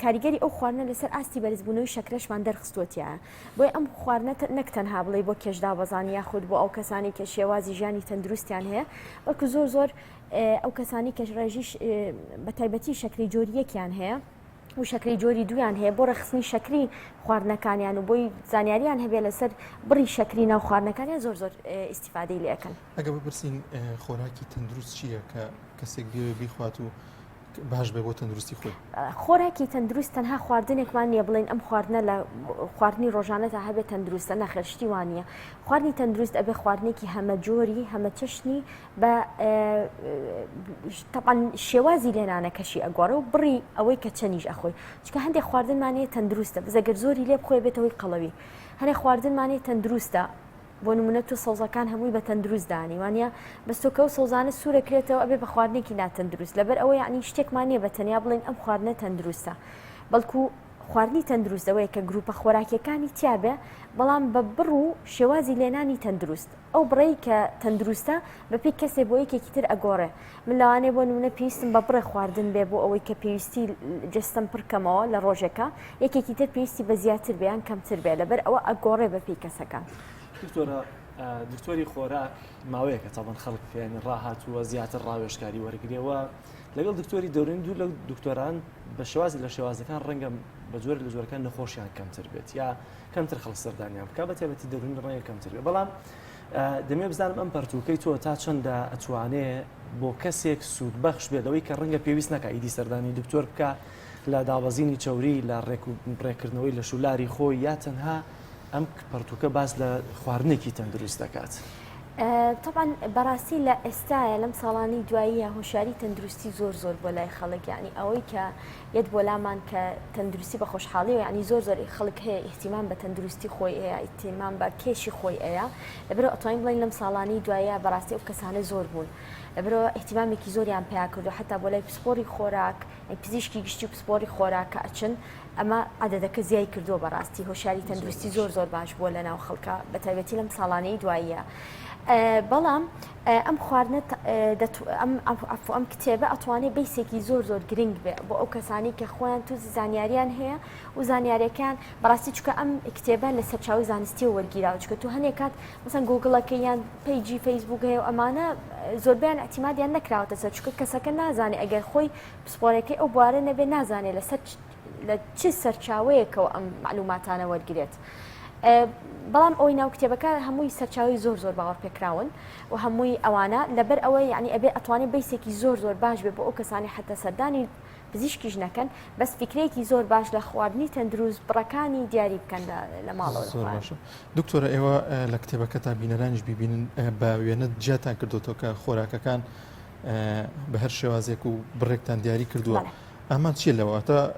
S5: کاریگەری ئەو خواردنە لەسەر ئاستی بەرزبوونەوەی شەکرەشمان دەرخستووەتیە. بۆی ئەم خواردنە نەک تەنها بڵێ بۆ کێشدابەزانی یاخود بۆ ئەو کەسانی کە شێوازی ژیانی تەندروستیان هەیە، بەڵکو زۆر ئەو کەسانی کە ڕێژی بە تایبەتی شەکری جۆریەکیان هەیە و شەکری جۆری دویان هەیە بۆ ڕەخستنی شەکری خواردنەکانیان و بۆی زانیاریان هەبێ لەسەر بڕی شەکری ناو خواردنەکانیان زۆر ئیسیفادەی لێەکەن.
S1: ئەگە بپرسین خۆراکی تەندروست چییە کە کەسێک بێ بیخوات و باش بێ بۆ تەندروستی خۆی
S5: خۆراکی تەندروست تەنها خواردنێکمان نییە بڵێن ئەم خواردنە لە خواردنی ڕۆژانە تا هەبێت تەندروستە نەخێشتی وانە خواردنی تەندروست ئەبێ خواردنێکی هەمە جۆری هەمە چەشنی بە تەپان شێوازی لێنانەکەشی ئەگۆڕە و بڕی ئەوەی کە چەنیش ئەخۆی چکە هەندێک خواردنمانەیە تەندروستە بزەگەر زۆری لێ بخۆی بێتەوەی قەڵەوی هەنێک خواردنمانەیە تەندروستە بۆ نمونە تو سەوزەکان هەمووی بە تەندروست دانی وانە بەستۆکە و سەوزانە سوورەکرێتەوە ئەبێ بە خواردنێکی ناتەندروست لەبەر ئەوە یعنی شتێکمان نیە بە تەنیا بڵێن ئەم خواردنە تەندروستە بەڵکو خواردنی تەندروستەوەیە کە گروپە خۆراکیەکانی تیابێ بەڵام بە بڕ و شێوازی لێنانی تەندروست ئەو بڕی کە تەندروستە بەپی کەسێ بۆ یەکێکی تر ئەگۆڕێ من لەوانەیە بۆ نمونە پێویستم بە بڕێ خواردن بێ بۆ ئەوەی کە پێویستی جستم پڕکەمەوە لە ڕۆژێکە یەکێکی تر پێویستی بە زیاتر بیان کەمتر بێ لەبەر ئەوە ئەگۆڕێ بەپی کەسەکان
S2: دکتۆری خۆراک ماوەیەکە تاوان خەڵک پێیان ڕاهاتووە زیاتر ڕاوێژکاری وەرگێەوە لەگەڵ دکتۆری دەورین دوو لە دکتۆران بە شێوازی لە شێوازەکان ڕەنگە بە جۆر لە جۆرەکان نەخۆشیان کەمتر بێت یا کەمتر خەڵک سەردانیان بکە بە تێبەتی دەورین ڕەنگە کەمتر بێت بەڵام دەمێ بزانم ئەم پەرتوکەی تۆ تا چەندە ئەتوانێ بۆ کەسێک سوودبەخش بێت ئەوەی کە ڕەنگە پێویست نەکە ئیدی سەردانی دکتۆر بکە لە داوەزینی چاوری لە ڕێکردنەوەی لە شولاری خۆی یا تەنها ئەم پەرتوکە باس لە خواردنێکی تەندروست دەکات.
S5: طبعا بەڕاستی لە ئێستاە لەم ساڵانی دواییە هۆشیاری تەندروستی زۆر بۆ لای خەڵک یعنی ئەوەی کە یەت بۆ لامان کە تەندروستی بە خۆشحاڵی و ینی زۆر خەڵک هەیە ئیحتیمام بە تەندروستی خۆی ئەیە ئیحتیمام بە کێشی خۆی ئەیە لەبەرەوە ئەتوانین بڵین لەم ساڵانی دواییە بەڕاستی ئەو کەسانە زۆر بوون لەبەرەوە احتیمامێکی زۆریان پیا کردو حتا بۆ لای پسپۆری خۆراک پزیشکی گشتی و پسپۆری خۆراکە ئەچن ئەمە عادەدەکە زیای کردو بەڕاستی هۆشیاری تەندروستی زۆر باش بووە لە ناو خەڵکە بە تایبەتی لەم ساڵانەی دواییە بەڵام ئەم خواردنە ئەم کتێبە ئەتوانێت بیسێکی زۆر گرنگ بێ بۆ ئەو کەسانی کە خۆیان تو زانیاریان هەیە و زانیاریەکان بەڕاستی چکە ئەم کتێبە لە سەرچاوی زانستی و وەرگیراوە چکە تو هەنێک کات مەسەن گوگڵەکە یان پیجی فەیسبوک هەیە و ئەمانە زۆربیان ئەتیمادیان نەکراوەتە سەر چکە کەسەکە نازانێت ئەگەر خۆی پسپۆرەکەی ئەو بوارە نەبێ نازانێت لە چ سەرچاوەیەکەوە ئەم معلوماتانە وەرگێت. بەڵام ئەوی ناو کتێبەکە هەمووی سەرچاوی زۆر باوەڕ پێکراون و هەمووی ئەوانە لەبەر ئەوە یعنی ئەبێ ئەتوانێت بیسێکی زۆر باش بێ بۆ ئەو کەسانی حتا سەردانی پزیشکیش نەکەن بەس فکرێکی زۆر باش لە خواردنی تەندروست بڕەکانی دیاری بکەن لە ماڵەوە.
S1: دکتۆرە ئێوە لە کتێبەکە تا بینەرانیش ببینن بە وێنە جیاتان کردوتەوە کە خۆراکەکان بە هەر شێوازێک و بڕێکتان دیاری کردووە. ئەمان چی لەوە تا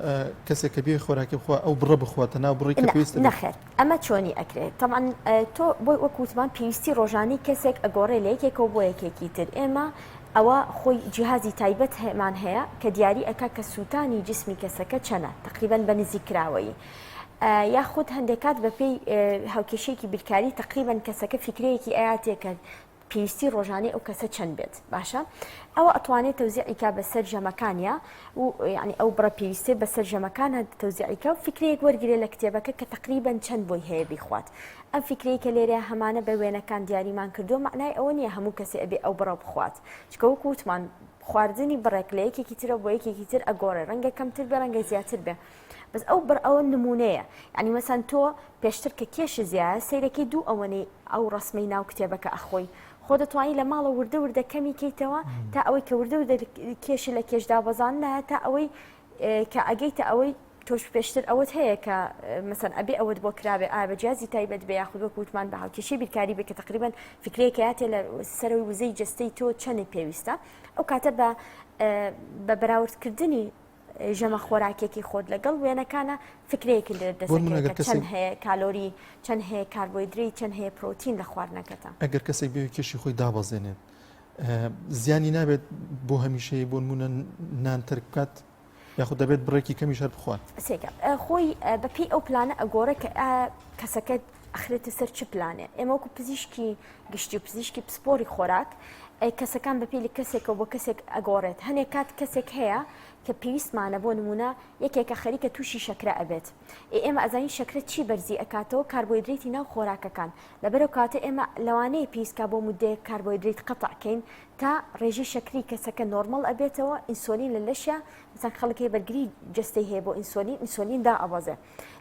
S1: کەسێک کە بێ خۆراکی بخوا ئەو بڕە بخواتە ناو بڕی کە پێویستە
S5: نەخێر ئەمە چۆنی ئەکرێت تەمان تۆ بۆی وەکوتمان پێویستی ڕۆژانی کەسێک ئەگۆڕێ لە یەکێکەوە بۆ یەکێکی تر ئێمە ئەوە خۆی جیهازی تایبەت هەمان هەیە کە دیاری ئەکا کە سووتانی جسمی کەسەکە چەنە تقریبان بە نزیکراوەی یاخود هەندێکات بەپێی هاوکێشەیەکی بیرکاری تقریبان کەسەکە فکرەیەکی ئاياتێکە پێویستی ڕۆژانەی ئەو کەسە چەند بێت باشە ئەوە ئەتوانێت تەوزیعیکا بەسەر ژەمەکانیا و ینی ئەو بڕە پێویستێ بەسەر ژەمەکانە تەوزیعیکە و فکرەیەک وەرگێ لە کتێبەکە کە تقریبان چەند بۆی هەیە بیخوات ئەم فکرەیە کە لێرە هەمانە بە وێنەکان دیاریمان کردو معنای ئەوە نییە هەموو کەسێ ئەبێ ئەو بڕە بخوات چکە وەکو وتمان خواردنی بڕێک لە یەکێکی ترە بۆ یەکێکی تر ئەگۆڕێ ڕەنگە کەمتر بە ڕەنگە زیاتر بێ بەس ئەو بڕ ئەوە نمونەیە ینی مەسەن تۆ پێشتر کە کێش زیایە سەیرەکەی دوو ئەوەنەی ئەو ڕسمەی ناو کتێبەکە ئەخۆی خۆ دەتوانی لە ماڵە وردە کەمی کەیتەوە تا ئەوەی کە وردە کێشی لە کێشدا بەزان نایە تا ئەوەی کە ئەگەیتە ئەوەی تۆش پێشتر ئەوەت هەیە کە مەسەن ئەبێ ئەوەت بۆ کرابێ ئا بەجیازی تایبەت بە یاخود وەکوتمان بە هاوکێشی بیرکاری بێ کە تقریبان فکرەیەکە هاتێ لە سەرەوەی وزەی جستەی تۆ چەندی پێویستە ئەو کاتە بە بەراوردکردنی ژەمە خۆراکێکی خۆت لەگەڵ وێنەکانە فکرەیەکی لەدەستەکە چەند هەیە کالۆری چەند هەیە کاربۆیدریت چەند هەیە پرۆتین لە خواردنەکەتە
S1: ئەگەر کەسێک بێ کێشی خۆی دابەزێنێت زیانی نابێت بۆ هەمیشەیە بۆ نمونە نانتر بکات یاخود دەبێت بڕێکی کەمی شەر بخوات
S5: خۆی بەپی ئەو پلانە ئەگۆڕە کە کەسەکە ئەخرێتە سەر چ پلانێ ئێمە وەکو پزیشکی گشتی و پزیشکی پسپۆری خۆراک کەسەکان بەپی لە کەسێکەوە بۆ کەسێک ئەگۆڕێت هەنێک کات کەسێک هەیە کە پێویستمانە بۆ نمونە یەکێکە خەریکە تووشی شەکرە ئەبێت ئێمە ئەزانین شەکرە چی بەرزی ئەکاتەوە کاربۆیدریتی ناو خۆراکەکان لەبەرەوە کاتە ئێمە لەوانەیە پێویستکە بۆ مودەیە کاربۆیدریت قەتەعکەین تا ڕێژی شەکری کەسەکە نۆرمەڵ ئەبێتەوە ئینسۆلین لە لەشە مثلا خەڵکی بەرگری جستەی هەیە بۆ ئینسۆلین دا ئەوازە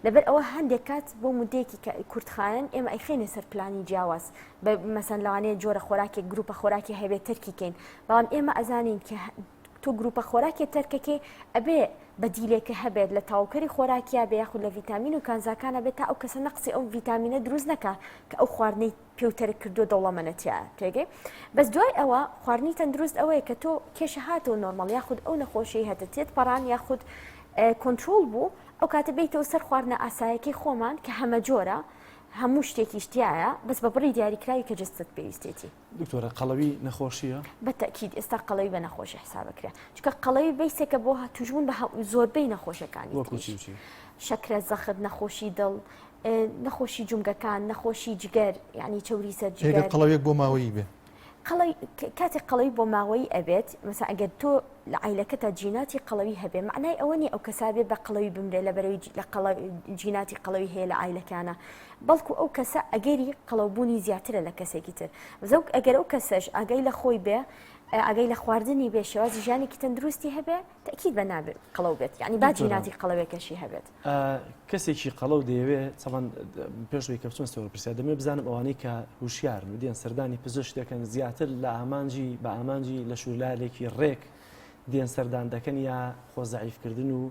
S5: لەبەر ئەوە هەندێک کات بۆ مودەیەکی کورتخانن ئێمە ئەیخێنە سەر پلانی جیاواز مەسەن لەوانەیە جۆرە خۆراکی گروپە خۆراکی هەبێت تەرکیکەین بەڵام ئێمە ئەزانین کە تۆ گروپە خۆراکی تەرکەکەی ئەبێ بەدیلێکە هەبێت لە تاوکەری خۆراکیا بێ یاخود لە ڤیتامین و کانزاکانە بێت تا ئەو کەسە نەقسی ئەو ڤیتامینە دروست نەکە کە ئەو خواردنەی پێوتەرە کردو دەوڵەمەنەتیە تێگەی بەس دوای ئەوە خواردنی تەندروست ئەوەیە کە تۆ کێشە هاتەوە نۆرمەڵ یاخود ئەو نەخۆشی هەتە تێت پەڕان یاخود کۆنتترۆل بوو ئەو کاتە بیتەوە سەر خواردنە ئاسایەکەی خۆمان کە هەمە جۆرە هەموو شتێکی شتیایە بەس بە بڕی دیاریکراوی کە جستت پێویستێتی
S2: دکتۆرە قەڵەوی نەخۆشیە
S5: بەتەکید ئێستا قەڵەوی بە نەخۆشی حسابەکرا چکە قەڵەوی بیسێکە بۆ توژبوون بە زۆربەی نەخۆشەکانی شەکرە زەخت نەخۆشی دڵ نەخۆشی جومگەکان نەخۆشی جگەر یعنی چوری سەر جگەر
S1: قەڵەوێک بۆ ماوەیی بێ
S5: کاتێک قەڵەوی بۆ ماوەی ئەبێت مەسا ئەگەر تۆ لە عیلەکەتە جیناتی قەڵەوی هەبێ معنای ئەوە نیە ئەو کەسا بێت بە قەڵەوی بمرێ لە بەرەوەی جیناتی قەڵەوی هەیە لە عیلەکانە بەڵکو ئەو کەسە ئەگەری قەڵەوبوونی زیاترە لە کەسێکی تر زەوک ئەگەر ئەو کەسەش ئاگەی لە خۆی بێ ئاگەی لە خواردنی بێ شێوازی ژیانێکی تەندروستی هەبێ تەکید بە نابێت قەڵەو بێت یعنی با جیناتی قەڵەوێکەشی هەبێت
S2: کەسێکی قەڵەو دەیەوێت چەمەند پێشوەی کە بچۆن سەوە پرسیار دەمێ بزانم ئەوانەی کە هوشیارن و دێن سەردانی پزیشک دەکەن زیاتر لە ئامانجی بە ئامانجی لە شولالێکی ڕێک دێن سەردان دەکەن یا خۆزەعیفکردن و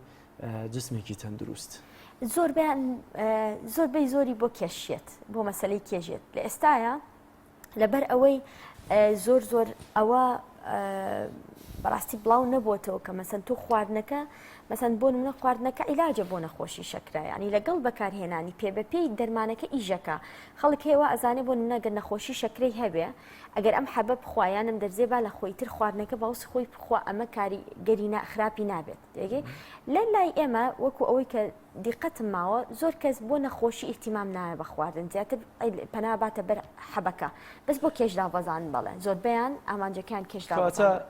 S2: جسمێکی تەندروست
S5: زۆربەی زۆری بۆ کێشێت بۆ مەسلەی کێژێت لە ئێستاە لەبەر ئەوەی زۆر ئەوە بەڕاستی بڵاو نەبووتەوە کە مەسەن تۆ خواردنەکە مەسەن بۆ نمونە خواردنەکە عیلاجە بۆ نەخۆشی شەکرە ینی لەگەڵ بەکارهێنانی پێبەپێی دەرمانەکە ئیژەکە خەڵک هێوە ئەزانێ بۆ نمونە گەر نەخۆشی شەکرەی هەبێ ئەگەر ئەم حەبە بخوایانم دەرزێ با لە خۆی تر خواردنەکە باوسی خۆی بخوا ئەمە کاریگەری خراپی نابێت دێگەی لە لای ئێمە وەکو ئەوەی کە دیقەتم ماوە زۆر کەس بۆ نەخۆشی ئیحتیمام نایە بە خواردن زیاتر پەناباتە بەر حەبەکە بەس بۆ کێشدا بەزان بەڵێ زۆربیان ئامانجەکان کێشدا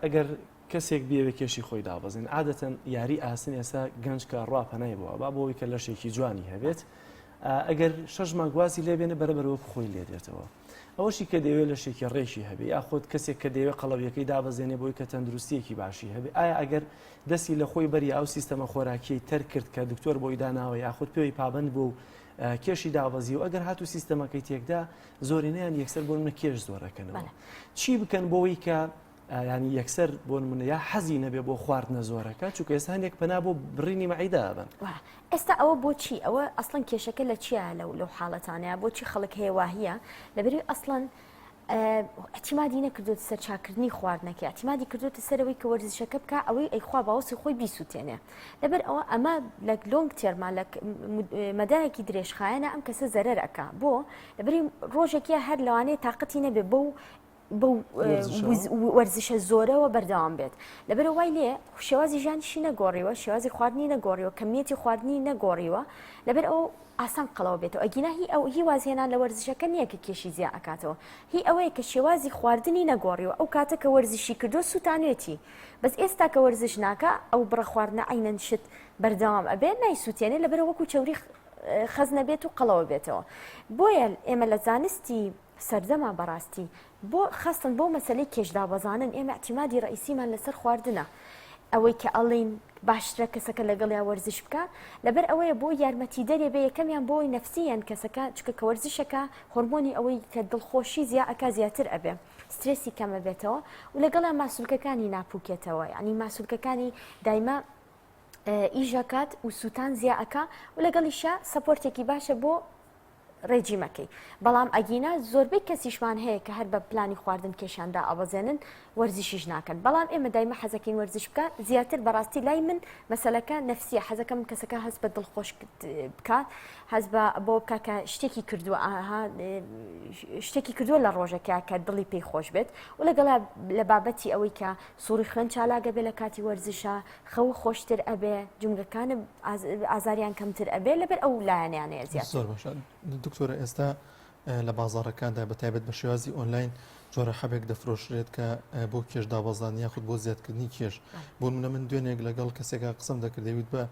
S2: ئەگەر کەسێک بێوێ کێشی خۆی دابەزین عادەتەن یاری ئاسن ئێستا گەنج کە ڕاپەنای بووە با بۆەوەی کە لەشێکی جوانی هەبێت ئەگەر 6 مانگوازی لێبێنە بەرەبەرەوە خۆی لێ دێتەوە ئەوەشی کە دەوێت لە شێکی ڕێشی هەبێ یاخۆت کەسێک کە دەوێت قەڵەویەکەی دابەزێنێ بۆی کە تەندروستیەکی باشی هەبێ ئایا ئەگەر دەستی لە خۆی بەری ئەو سیستەمە خۆراکی تەر کرد کە دکتۆر بۆی داناوە یاخود پێوی پابند بوو کێشی داوەزی و ئەگەر هاتو سیستەمەکەی تێکدا زۆرینەیان یەکسەر بۆ منە کێش زۆرەکەنەوە چی بکەن بۆەوەی کە ینی یەکسەر بۆ منە یا حەزی نەبێ بۆ خواردنە زۆرەکە چونکە ئێستا هەندێک پەنا بۆ بڕینی مەعیدا بن
S5: ئێستا ئەوە بۆچی ئەوە ئەسڵەن کێشەکە لە چیە لەو حاڵەتانەیە بۆچی خەڵک هەیە واهەیە لەبەری ئەسڵەن احتیمادی نەکردوت سەر چاکردنی خواردنەکە احتیمادی کردوتە سەرەوەی کە وەرزشەکە بکە ئەوەی ئەیخوا باوەسی خۆی بیسووتێنێ لەبەر ئەوە ئەمە لە لۆنگ تێرما لە مەدایەکی درێژخایەنە ئەم کەسە زەرەر ئەکا بۆ لەبەری ڕۆژێکیە هەر لەوانەیە تااقەتی نەبێ بەو وەرزشە زۆرەوە بەردەوام بێت لەبەر وای لێ شێوازی ژیانیشی نەگۆڕیوە شێوازی خواردنی نەگۆڕیوە کەمیەتی خواردنی نەگۆڕیوە لەبەر ئەو ئاسان قەڵەوە بێتەوە ئەگینا هی وازهێنان لە وەرزشەکە نییە کە کێشی زیاد ئەکاتەوە هی ئەوەیە کە شێوازی خواردنی نەگۆڕیوە ئەو کاتە کە وەرزشی کردو سووتانێتی بەس ئێستا کە وەرزش ناکە ئەو بڕە خواردنە عینەن شت بەردەوام ئەبێ نایسووتێنێ لەبەر وەکو چوری خەزنە بێت و قەڵەوە بێتەوە بۆیە ئێمە لە زانستی سەردەما بەڕاستی بۆ خستن بۆ مەسلەی کێشدابەزانن ئێمە احتیمادی ڕئیسیمان لەسەر خواردنە ئەوەی کە ئەڵین باشترە کەسەکە لەگەڵ یا وەرزش بکە لەبەر ئەوەیە بۆ یارمەتی دەرێ بێ یەکەمیان بۆی نەفسیان کەسەکە چکە کە وەرزشەکە هۆرمۆنی ئەوەی کە دڵخۆشی زیاتر زیاتر ئەبێ سترێسی کەمە بێتەوە و لەگەڵ ماسوولکەکانی ناپوکێتەوە ینی ماسوولکەکانی دایما ئیژەکات و سووتان زیاکە و لەگەڵیشە سەپۆرتێکی باشە بۆ ڕێجیمەکەی بەڵام ئەگینا زۆربەی کەسیشمان هەیە کە هەر بە پلانی خواردن کێشاندا ئەوەزێنن وەرزشیش ناکەن بەڵام ئێمە دایمە حەزەکەین وەرزش بکە زیاتر بەڕاستی لای من مەسەلەکە نەفسیە حەزەکەم کەسەکە هەست بە دڵخۆش بکات هەست بۆ بکە کە شتێکی کردووە شتێکی کردووە لە ڕۆژێکە کە دڵی پێی خۆش بێت و لەگەڵ لە بابەتی ئەوەی کە سووری خوێن چالاگە بێ لە کاتی وەرزشە خەو خۆشتر ئەبێ جومگەکانە ئازاریان کەمتر ئەبێ لەبەر ئەو لایەنیانەیە زیاتر
S1: زۆر باشە دکتۆرە ئێستا لە بازاڕەکاندا بەتایبەت بە شێوازی ئۆنلاین جۆرە حەبێک دەفرۆشرێت کە بۆ کێش دابەزان یاخود بۆ زیادکردنی کێش بۆ منە من دوێنێک لەگەڵ کەسێکا قسم دەکردەوێت بە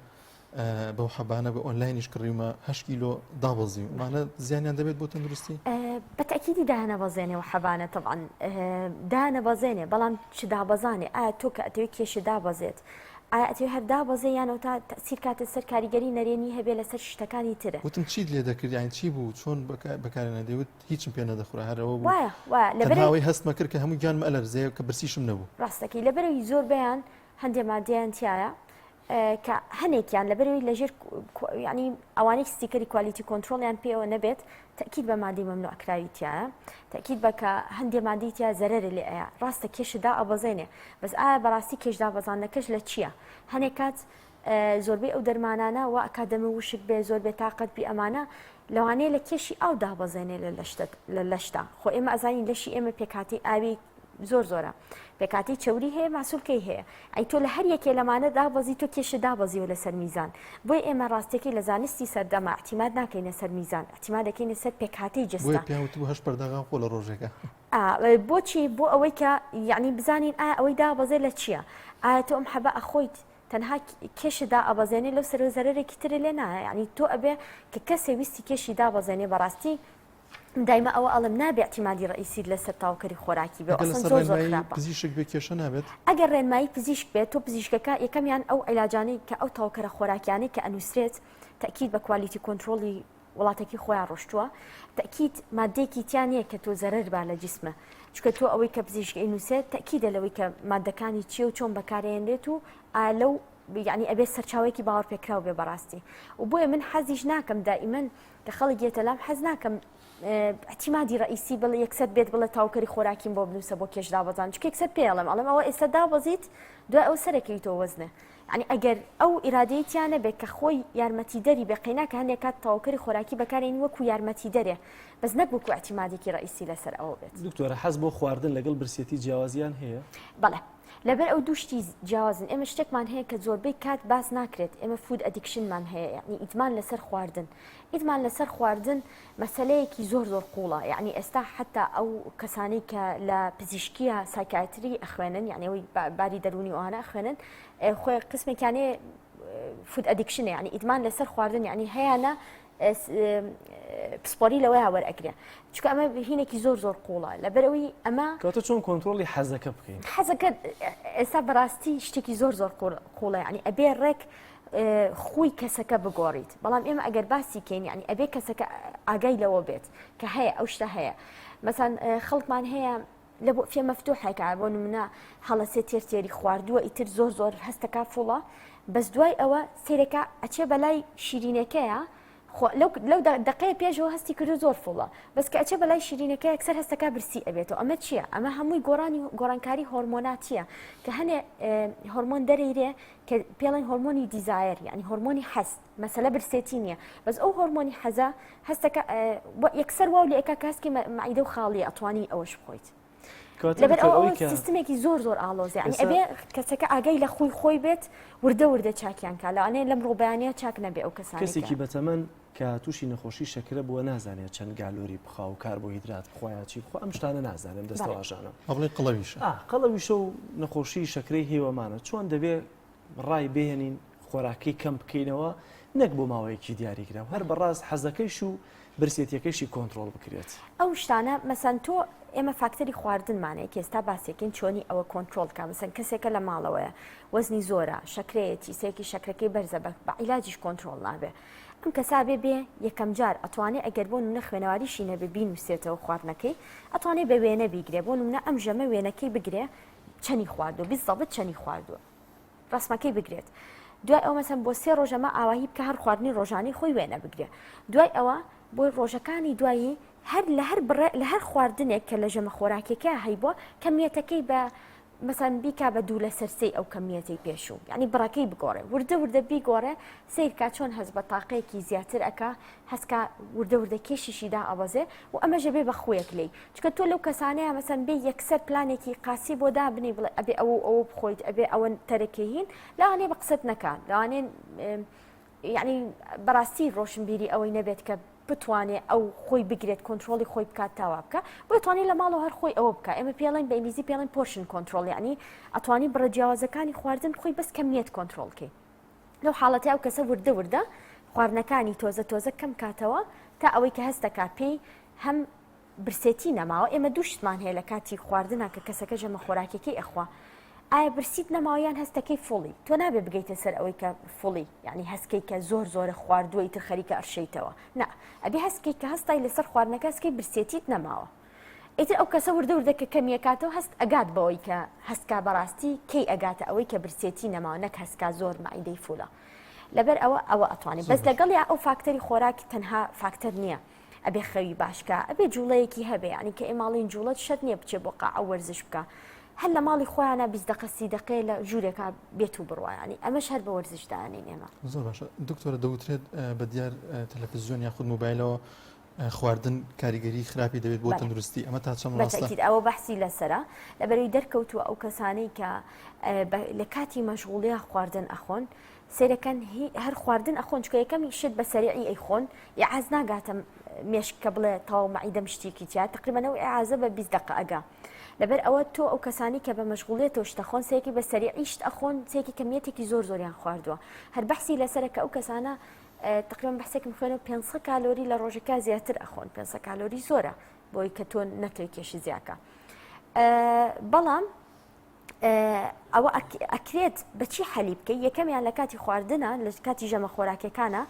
S1: بەو حەبانە بە ئۆنلاینیش کڕیمە 8 کیلۆ دابەزی مانە زیانیان دەبێت بۆ تەندروستی
S5: بەتەکیدی دانەبەزێنێ و حەبانە طبعا دانەبەزێنێ بەڵام چ دابەزانێ ئایا تۆ کە ئەتەوێت کێشە دابەزێت ئایا ئەتەوێت هەردا بەزەیانەوە تا تەسیر کاتە سەر کاریگەری نەرێنی هەبێ لەسەر شتەکانی ترە
S1: وتم چیت لێ دەکرد یان چی بوو چۆن بەکارێنە دەوت هیچم پێ نەدەخورە هەرەوە بوو
S5: وایە لەبەرەوەی
S1: هەستمە کرد کە هەموو گیانمە ئەلەرزەیە کە برسیشم نەبوو
S5: ڕاستەکەی لەبەرەوەی زۆر بەیان هەندێک مادەیان تایە کە هەنێکیان لەبەرەوەی لەژێر ینی ئەوانەی ستیکەری کوالیتی کۆنتترۆلیان پێوە نەبێت تەکیید بە مادەی مەمنوعکراوی تایە تەکیید بە کە هەندێک مادەی تیا زەرەرە لێ ئەیە ڕاستە کێشدا ئەبەزێنێ بەس ئایا بەڕاستی کێشدا بەزانەکەش لە چییە هەنێک کات زۆربەی ئەو دەرمانانە و ئەکادەمی وشک بێ زۆر بێ تااقەت بی ئەمانە لەوانەیە لە کێشی ئاو دابەزێنێ لە لەشتا خۆ ئێمە ئەزانین لەشی ئێمە پێکاتی ئاوی زۆر زۆرە پێکاتی چوری هەیە ماسوولکەی هەیە ئەی تۆ لە هەر یەکێ لەمانە دابەزی تۆ کێشە دابەزیەوە لەسەر میزان بۆی ئێمە ڕاستێکی لە زانستی سەردەما احتیماد ناکەینە سەر میزان احتیماد دەکەینە سەر پێکاتی جستا
S1: هەش پەرداغا خۆ لە ڕۆژێکە
S5: بۆچی بۆ ئەوەی کە یعنی بزانین ئایا ئەوەی دابەزێ لە چییە ئایا تۆ ئەم حەبە ئەخۆیت تەنها کێشدا ئەبەزێنێ لەو سەر زەرێکی ترە لێ نایە ینی تۆ ئەبێ کە کەسێ ویستی کێشی دابەزێنێ بەڕاستی دایمە ئەوە ئەڵم نابێ احتیمادی ڕئیسی لەسەر تاوکەری خۆراکی بێ
S1: پزیشک بێ کێشە نابێت
S5: ئەگەر ڕێنمایی پزیشک بێت تۆ پزیشکەکە یەکەمیان ئەو عیلاجانەی کە ئەو تاوکەرە خۆراکیانەی کە ئەنووسرێت تەکیید بە کوالیتی کۆنتترۆلی وڵاتێکی خۆیان ڕۆشتووە تەکیید مادەیەکی تیان نییە کە تۆ زەرەر با لە جسمە چکە تۆ ئەوەی کە پزیشکی نووسێت تەکیدە لەوەی کە مادەکانی چیە و چۆن بەکارێنرێت و لەو یعنی ئەبێ سەرچاوێکی باوەڕ پێکراو بێ بەڕاستی و بۆیە من حەزیش ناکەم دائیمەن کە خەڵک گێتە لام حەز ناکەم احتیمادی ڕئیسی بڵێ یەکسەر بێت بڵێ تاوکەری خۆراکیم بۆ بنووسە بۆ کێش دابەزان چکە یەکسەر پێڵم ئەڵم ئەوە ئێستا دابەزیت دوای ئەو سەرەکەی تۆ وەزنە ینی ئەگەر ئەو ئیرادەیەتیانە بێت کە خۆی یارمەتیدەری بێ قەینا کە هەندێک کات تاوکەری خۆراکی بەکارێنی وەکو یارمەتیدەرێ بەس نەک وەکو احتیمادێکی ڕئیسی لەسەر ئەوە بێت
S2: دکتۆرە حەز بۆ خواردن لەگەڵ برسێتی جیاوازیان هەیە
S5: بەڵێ لەبەر ئەو دووشتی جیاوازن ئێمە شتێکمان هەیە کە زۆربەی کات باس ناکرێت ئێمە فود ئەدیکشنمان هەیە یعنی ئیدمان لەسەر خواردن ئیدمان لەسەر خواردن مەسەلەیەکی زۆر قوڵە یعنی ئێستا حتا ئەو کەسانی کە لە پزیشکیە سایکاتری ئەخوێنن یعنی ئەوی باری دەرونی ئەوانە ئەخوێنن خۆی قسمێکیانێ فود ئەدیکشنە یعنی ئیدمان لەسەر خواردن یعنی هەیەە پسپۆری لەوەی هاوەرئەگرێ چکە ئەمە هینێکی زۆر قوڵە لەبەرەوەی ئەمە
S2: کاتە چۆن کۆنتترۆلی حەزەکە بکەین
S5: حەزەکە ئێستا بەڕاستی شتێکی زۆر قوڵە ینی ئەبێ ڕێک خوی کەسەکە بگۆڕیت بەڵام ئێمە ئەگەر باسی کەین ینی ئەبێ کەسەکە ئاگای لەوە بێت کە هەیە ئەو شتە هەیە مەسەن خەڵکمان هەیە لە بۆ فێ مەفتوحێکە بۆ نمونە هەڵەسێ تێری خواردووە ئیتر زۆر هەستەکە فوڵە بەس دوای ئەوە سێرەکە ئەچێ بەلای شیرینەکەیە لەو دقەیە پێشەوە هەستی کرد زۆر فوڵە بەس کە ئەچێ بەلای شیرینەکە یەکسەر هەستەکە برسی ئەبێتەوە ئەمە چییە؟ ئەمە هەمووی گۆڕانکاری هۆرمۆناتیە کە هەنێ هۆرمۆن دەرەیرێ کە پێڵێن هۆرمۆنی دیزایر یعنی هۆرمۆنی حەست مەسەلە برسێتی نییە بەس ئەو هۆرمۆنی حەزە هەستەکە یەکسەر واو لە ئێکا کەسکی مەعیدە و خاڵی ئەتوانی ئەوەش بخۆیت لەبەر ئەو سیستمێکی زۆر ئاڵۆزە یعنی ئەبێ کەسەکە ئاگای لە خۆی بێت وردە چاکیان کا لەوانەیە لەم ڕۆبیانە چاک نەبێ ئەو کەسانی
S2: کەسێکی بەتەمەن کە تووشی نەخۆشی شەکرە بووە نازانێت چەند گالۆری بخوا و کاربۆهیدرات بخۆیان چی بخۆ ئەم شتانە نازانم دەستەواژانە
S1: ئەڵێ قەڵەویشە
S2: قەڵەویشە و نەخۆشی شەکرەی هێوەمانە چۆن دەبێت ڕای بهێنین خۆراکی کەم بکەینەوە نەک بۆ ماوەیەکی دیاریکرا هەر بەڕاست حەزەکەیش و برسێتیەکەیشی کۆنتترۆل بکرێت
S5: ئەو شتانە مەسەن تۆ ئێمە فاکتەری خواردنمانەیە کە ئێستا باسێکین چۆنی ئەوە کۆنتترۆل کا مەسەن کەسێکە لە ماڵەوەیە وەزنی زۆرە شەکرەیەتی سێکی شەکرەکەی بەرزە بە عیلاجیش کۆنتترۆل نابێ ئەم کەسا بێ یەکەم جار ئەتوانێت ئەگەر بۆ نمونە خوێنەواریشی نەبێ بینوسێتەوە خواردنەکەی ئەتوانێت بە وێنە بیگرێ بۆ نمونە ئەم ژەمە وێنەکەی بگرێ چەنی خواردووە بیستەڵبەت چەنی خواردووە ڕسمەکەی بگرێت دوای ئەو مەسەن بۆ 3 ڕۆژەمە ئاواهی بکە هەر خواردنی ڕۆژانی خۆی وێنە بگرێ دوای ئەوە بۆی ڕۆژەکانی دوایی هەر لە هەر خواردنێک کە لە ژەمە خۆراکێکە هەیبووە کەمیەتەکەی بە مەسەن بیکا بە دوو لە سەرسەی ئەو کەمیەتی پێشوو یعنی بڕەکەی بگۆڕێ وردە بیگۆڕێ سیرکە چۆن هەز بە تاقەیەکی زیاتر ئەکا هەسکە وردە کێشیشیدا ئەوەزێ و ئەمەژە بێ بە خویەک لی چکە تۆ لەو کەسانەیە مەسەن بێ یەکسەر پلانێکی قاسی بۆ دابنی بڵێ ئەبێ ئەوە بخۆیت ئەبێ ئەوە تەرەکەهین لەوانێ بە قسەت نەکات لەوانێ یعنی بەڕاستی ڕۆشنبیری ئەوەی نەبێت کە بتوانێت ئەو خۆی بگرێت کۆنتترۆلی خۆی بکات تاوا بکە بۆ توانێت لە ماڵەوە هەر خۆی ئەوە بکە ئێمە پێڵێن بە ئینگلیزی پێڵێن پۆرشن کۆنتترۆل یعنی ئەتوانی بڕە جیاوازەکانی خواردن خۆی بەس کەمیەت کۆنتترۆلکەی لەو حاڵەتی ئەو کەسە وردە خواردنەکانی تۆزە کەم کاتەوە تا ئەوەی کە هەستەکە پێی هەم برسێتی نەماوە ئێمە دووشتمان هەیە لە کاتی خواردنە کە کەسەکە ژەمە خۆراکێکی ئەخوا ئایا برسیت نەماوەیان هەستەکەی فڵی تۆ نابێ بگەیتە سەر ئەوەی کە فڵی یعنی هەستکەی کە زۆرە خواردووە ئیتر خەریکە ئەرشەیتەوە نا ئەبێ هەستکەی کە هەستای لەسەر خواردنەکە هەستکەی برسێتیت نەماوە ئیتر ئەو کەسە وردە وردەکە کەمیەکاتەوە هەست ئەگات بەوەی کە هەستکا بەڕاستی کەی ئەگاتە ئەوەی کە برسێتی نەماوە نەک هەستکا زۆر مەعیدەی فولە لەبەر ئەوە ئەتوانێت بەس لەگەڵ یا ئەو فاکتەری خۆراکی تەنها فاکتەر نییە ئەبێ خەوی باشکە ئەبێ جوڵەیەکی هەبێ ینی کە ئێماڵین جوڵەت شەت نییە بچێ بۆ قاع وەرزش بکە هەر لە ماڵی خۆیانە 20 دقە 30 دقەیە لە ژوورێکا بێت و بڕوایانی ئەمەش هەر بە وەرزشدانین ئێمە
S1: زۆر باشە دکتۆرە دەوترێت بە دیار تەلەڤیزیۆن یاخود موبایلەوە خواردن کاریگەری خراپی دەبێت بۆ تەندروستی ئەمە تا چەند ڕاستە
S5: بەتەکید ئەوە بەحسی لەسرە لەبەرەوەی دەرکەوتووە ئەو کەسانەی کە لە کاتی مەشغوڵیە خواردن ئەخۆن سیرەکەن هەر خواردن ئەخۆن چکە یەکەمی شت بە سەریعی ئەیخۆن یاعاز ناگاتە مێشکە بڵێ تاو مەعیدەم شتێکی تیا تقریبەنەوە ئاعازە بە 20 دقە ئەگا لەبەر ئەوە تۆ ئەو کەسانی کە بە مەشغوڵێتەوە شتەخۆن سێکی بە سەریعی شت ئەخۆن سێکی کەمیەتێکی زۆر زۆریان خواردووە هەر بەحسی لەسەرە کە ئەو کەسانە تقریبا بەحسێکم خوێنەوە 500 کالۆری لە ڕۆژەکە زیاتر ئەخۆن 500 کالۆری زۆرە بۆی کە تۆ نەتوی کێشی زیاکە بەڵام ئەوە ئەکرێت بەچی حەلی بکەی یەکەمیان لە کاتی خواردنە لە کاتی ژەمە خۆراکەکانە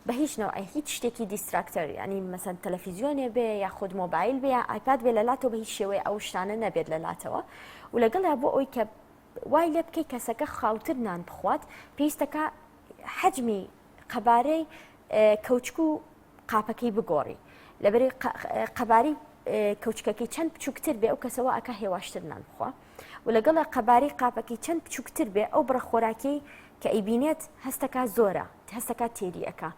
S5: بە هیچ نەوەی هیچ شتێکی دیستراکتەر ینی مەسەن تەلەڤیزیۆنێ بێ یا خود مۆبایل بێ یا ئایپاد بێ لە لاتەوە بە هیچ شێوەیە ئەو شتانە نەبێت لە لاتەوە و لەگەڵا بۆ ئەوی کە وای لێ بکەی کەسەکە خاڵتر نان بخوات پێویستەکە حەجمی قەبارەی کەوچک و قاپەکەی بگۆڕی لەبەری قەباری کەوچکەکەی چەند بچووکتر بێ ئەو کەسەوە ئەکە هێواشتر نان بخوا و لەگەڵە قەباری قاپەکەی چەند بچووکتر بێ ئەو بڕە خۆراکی کە ئەیبینێت هەستەکە زۆرە هەستەکە تێری ئەەکە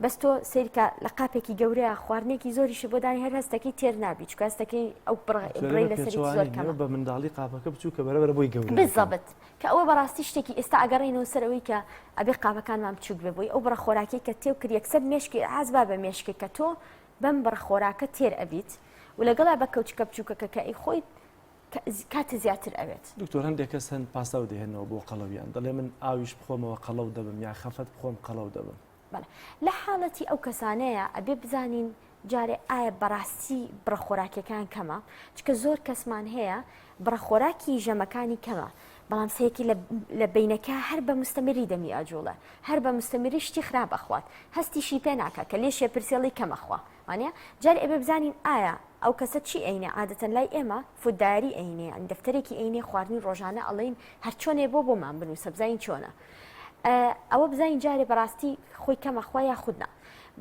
S5: بەس تۆ سیرکە لە قاپێکی گەورەیە خواردنێکی زۆریشی بۆ دانی هەر هەستەکەی تێر نابی چکە هەستەکەی ئەو بڕی لەسەری زۆر کەمە
S2: بە منداڵی قاپەکە بچووکە بەرەبەر بۆی گەورە
S5: بالضبط کە ئەوە بەڕاستی شتێکی ئێستا ئەگەڕێنەوە سەرەوەی کە ئەبێ قاپەکانمان بچووک بێ بۆی ئەو بڕە خۆراکی کە تێو کرد یەکسەر مێشکی ئازبا بە مێشکی کە تۆ بەم بڕە خۆراکە تێر ئەبیت و لەگەڵا بە کەوچکە بچووکەکە کە ئەی خۆی کاتە زیاتر ئەوێت
S2: دکتۆر هەندێک کەس هەند پاستا و دێهێنەوە بۆ قەڵەویان دەڵێ من ئاویش بخۆمەوە قەڵەو دەبم یا خەفەت بخۆم قەڵەو دەبم
S5: لە حاڵەتی ئەو کەسانەیە ئەبێ بزانین جارێ ئایا بەڕاستی بڕەخۆراکیەکان کەمە چکە زۆر کەسمان هەیە بڕەخۆراکی ژەمەکانی کەمە بەڵام سەیەکی لە بینەکە هەر بە مستەمری دەمی ئاجوڵە هەر بە مستەمری شتی خراپ ئەخوات هەستیشی پێ ناکە کە لێشێ پرسێڵی کەمەخوا وانە جارێ ئەبێ بزانین ئایا ئەو کەسە چی ئەینێ عادەتەن لای ئێمە فودداری ئەینێ ئەن دەفتەرێکی ئەینێ خواردنی ڕۆژانە ئەڵین هەر چۆنێ بۆمان بنووسە بزانین چۆنە ئەوە بزانین جارێ بەڕاستی خۆی کەمەخوا یا خودنا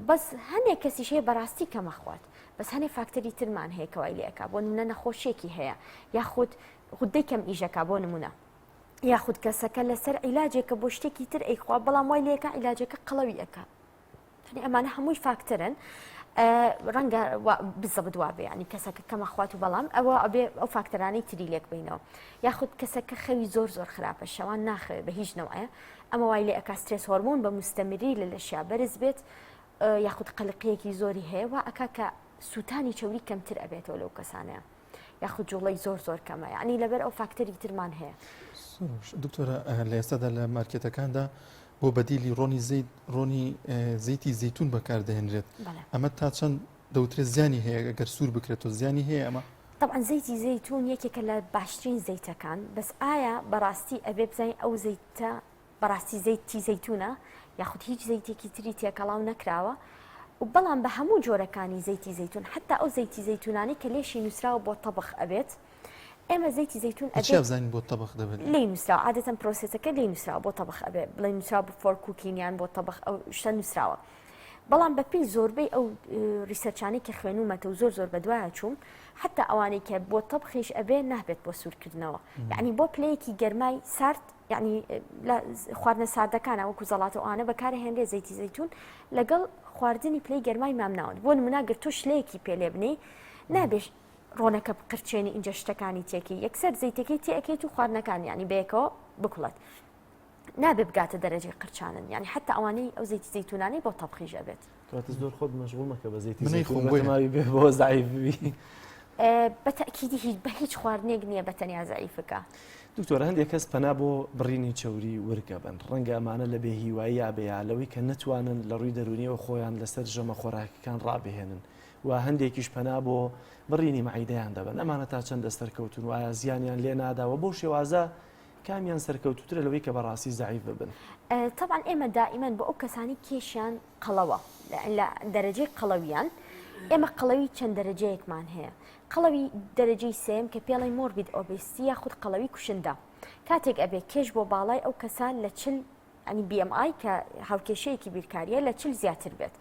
S5: بەس هەندێک کەسیشەیە بەڕاستی کەمەخوات بەس هەنێ فاکتەری ترمان هەیە کەوای لێەکە بۆ نمونە نەخۆشیێکی هەیە یاخود خوددەی کەم ئیژەکە بۆ نمونە یاخود کەسەکە لەسەر عیلاجێکە بۆ شتێکی تر ئەیخوا بەڵام وای لێەکە عیلاجەکە قەڵەوی ئەەکە ئەمانە هەمووی فاکتەرن ڕەنگە بزەبت وابێ ینی کەسەکە کەمەخوات و بەڵام ئەوە ئەبێ ئەو فاکتەرانەی تری لێک بینەوە یاخود کەسەکە خەوی زۆر زۆر خراپە شەوان ناخەوێ بە هیچ نەوەیە ئەمە وای لێ ئەکا سترێس هۆرمۆن بە مستەمری لە لەشیا بەرز بێت یاخود قەلقەیەکی زۆری هەیە و ئەکا کە سووتانی چەوری کەمتر ئەبێتەوە لەو کەسانەیە یاخود جوڵەی زۆر زۆر کەمە ینی لەبەر ئەو فاکتەری ترمان هەیە
S1: دکتۆرە لە ئێستادا لە مارکێتەکاندا بۆ بەدیلی ڕۆنی زەیتی زەیتون بەکاردەهێنرێت ئەمە تا چەند دەوترێت زیانی هەیە ئەگەر سوور بکرێتەوە زیانی هەیە ئەمە
S5: طبعا زەیتی زەیتون یەکێکە لە باشترین زەیتەکان بەس ئایا بەڕاستی ئەبێ بزانین ئەو زەیتە بەڕاستی زەیتی زەیتونە یاخود هیچ زەیتێکی تری تێکەڵاو نەکراوە و بەڵام بە هەموو جۆرەکانی زەیتی زەیتون حتا ئەو زەیتی زەیتونانی کە لێشی نووسراوە بۆ تەبخ ئەبێت ئێمە زەیتی زەیتون
S1: ئەبێت بۆ تەبخ دەبێت
S5: لی نووسراوە عادەتەن پرۆسسەکە لی نووسراوە بۆ تەبخ ئەبێت بڵێ نووسراوە بۆ فۆر کوکینیان بۆ تەبخ ئەو شتە نووسراوە بەڵام بەپی زۆربەی ئەو ریسەرچانی کە خوێنومەتە و زۆر بەدوایە چوون حتا ئەوانەی کە بۆ تەبخیش ئەبێ نابێت بۆ سوورکردنەوە یعنی بۆ پلەیەکی گەرمای سارد یعنی لە خواردنە ساردەکانە وەکو زەڵاتە ئەوانە بەکارهێنرێ زەیتی زەیتون لەگەڵ خواردنی پلەی گەرمای مامناون بۆ نمونە گەر تۆ شلەیەکی پێلێ بنی نابێت ڕۆنەکە بقرچێنی اینجا شتەکانی تێکی یەکسەر زەیتەکەی تێکێت و خواردنەکان ینی بەیەکەوە بکوڵێت نابێ بگاتە دەرەجەی قرچانن ینی حتا ئەوانەی ئەو زەیتی زەیتونانەی بۆ تەبخیش ئەبێت
S2: زۆر خۆت مەشغوڵ مەکە بە زەیتی زەیتون بۆ زایف بی
S5: بەتەکیدی هیچ بە هیچ خواردنێک نییە بە تەنیا زەعیفەکە
S2: دکتۆر هەندێک کەس پەنا بۆ بڕینی چەوری ورگە بن ڕەنگە ئەمانە لە بێهیوایی یا بێیالەوەی کە نەتوانن لە ڕووی دەرونیەوە خۆیان لەسەر ژەمە خۆراکەکان ڕابهێنن و هەندێکیش پەنا بۆ بڕینی مەعیدەیان دەبن ئەمانە تا چەند دەستەرکەوتون وایە زیانیان لێ ناداوە بۆ شێوازە کامیان سەرکەوتوترە لەوەی کە بەڕاستی زەعیف ببن
S5: طبعا ئێمە دائیمەن بۆ ئەو کەسانی کێشیان قەڵەوە لە دەرەجەی قەڵەویان ئێمە قەڵەوی چەند دەرەجەیەکمان هەیە قەڵەوی دەرەجەی سێم کە پێڵی مۆربید ئۆبێستی یاخود قەڵەوی کوشندە کاتێک ئەبێ کێش بۆ باڵای ئەو کەسان لە چل ئەنی BMI کە هاوکێشەیەکی بیرکاریە لە چل زیاتر بێت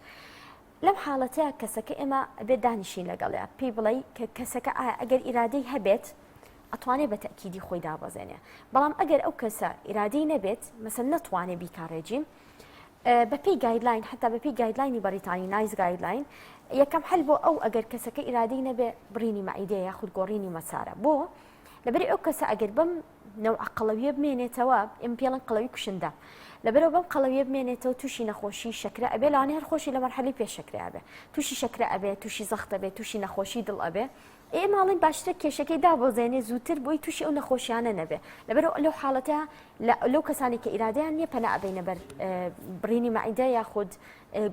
S5: لەم حاڵەتەیە کەسەکە ئێمە ئەبێت دانیشین لەگەڵەیە پێی بڵێ کە کەسەکە ئەگەر ئیرادەی هەبێت ئەتوانێت بە تەکیدی خۆی دابەزێنێ بەڵام ئەگەر ئەو کەسە ئیرادەی نەبێت مەسەن نەتوانێت بیکارێجین بەپی گایدلاین حتا بەپی گایدلاینی بەریتانی نایز گایدلاین یەکەم هەل بۆ ئەو ئەگەر کەسەکە ئیرادەی نەبێ بڕینی مەعیدەیە یاخود گۆڕینی مەسارە بۆ لەبەری ئەو کەسە ئەگەر بەم نەوع قەڵەویە بمێنێتەوە ئێمە پێڵن قەڵەوی کوشندە لەبەرەوە بەم قەڵەویە بمێنێتەوە تووشی نەخۆشی شەکرە ئەبێ لەوانێ هەر خۆشی لە مەرحەلی پێش شەکرە بێ تووشی شەکرە ئەبێ تووشی زەختە بێ تووشی نەخۆشی دڵ ئەبێ ماڵین باشترە کێشەکەی دابۆزێنێ زووتر بۆی تووشی ئەو نەخۆشیانە نەبێ لەبەرەوە لەو حاڵەتە لەو کەسانی کە ئیرادیان نییە پەنا ئەبینە بەر بڕینی مەعیدە یاخود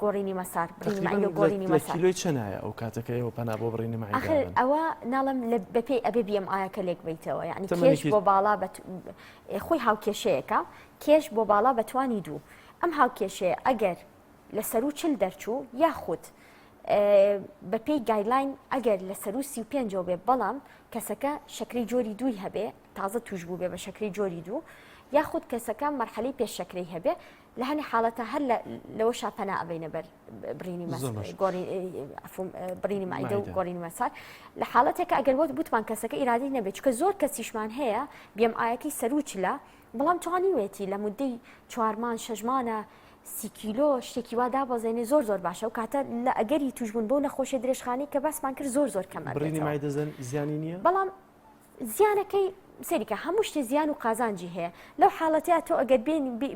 S5: گۆڕینی مەسار بڕینی مەعیدە و گۆڕینی مەسار
S2: کیلۆی چەنایە ئەو کاتەکەیەوە پەنا بۆ بڕینی مەعیدە
S5: ئەوە ناڵم بەپێی ئەبێ BMI-کە لێک بیتەوە یعنی کێش بۆ باڵا خۆی هاوکێشەیەەکە کێش بۆ باڵا بەتوانی دوو ئەم هاوکێشەیە ئەگەر لە سەر و چل دەرچوو یاخود بەپێی گایدلاین ئەگەر لە سەر و 35 بێ بەڵام کەسەکە شەکری جۆری دووی هەبێ تازە توش بوو بێ بە شەکری جۆری دوو یاخود کەسەکە مەرحەلی پێش شەکرەی هەبێ لە هەنی حاڵەتە هەر لەوە شاپەنا ئەبینە بەر بڕینی مەعیدە و گۆڕینی مەسار لە حاڵەتێکە ئەگەر بوتمان کەسەکە ئیرادی نەبێت چکە زۆر کەسیشمان هەیە BMI-یەکەی سەرروچلە بەڵام توانیوێتی لە مودەی 4 مان 6 مانە 30 کیلۆ شتێکی وا دابەزێنێ زۆر باشە و کاتە لە ئەگەری توشبوون بۆ نەخۆشی درێژخانی کە باسمان کرد زۆر کەمە
S2: بڕینی مەعیدە زیانی نییە
S5: بەڵام زیانەکەی سەریکە هەموو شتێ زیان و قازانجی هەیە لەو حاڵەتەیە تۆ ئەگەر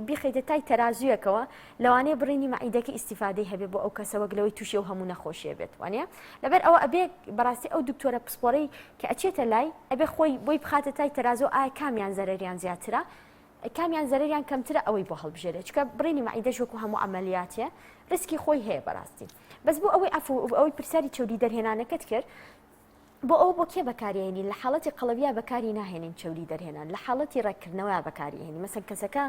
S5: بیخەیتە تای تەرازویەکەوە لەوانەیە بڕینی مەعیدەکە ئیسیفادەی هەبێ بۆ ئەو کەسەوە گلەوەی تووشی و هەموو نەخۆشیە بێت وانە لەبەر ئەوە ئەبێ بەڕاستی ئەو دکتۆرە پسپۆرەی کە ئەچێتە لای ئەبێ خۆی بۆی بخاتە تای تەرازۆ ئایا کامیان زەرەریان زیاترە کامیان زەرەریان کەمترە ئەوەی بۆ هەڵبژێرێت چکە بڕینی مەعیدە ژۆکو هەموو ئەمەلیاتێ ڕسکی خۆی هەیە بەڕاستی بەس بۆ ئەوەی ئەوەی پرسیاری چەوری دەرهێنانەکەت کرد بۆ ئەو بۆ کێ بەکارهێنی لە حاڵەتی قەڵەویە بەکاری ناهێنین چەوری دەرهێنان لە حاڵەتی ڕێککردنەوەی بەکارهێنی مەسەن کەسەکە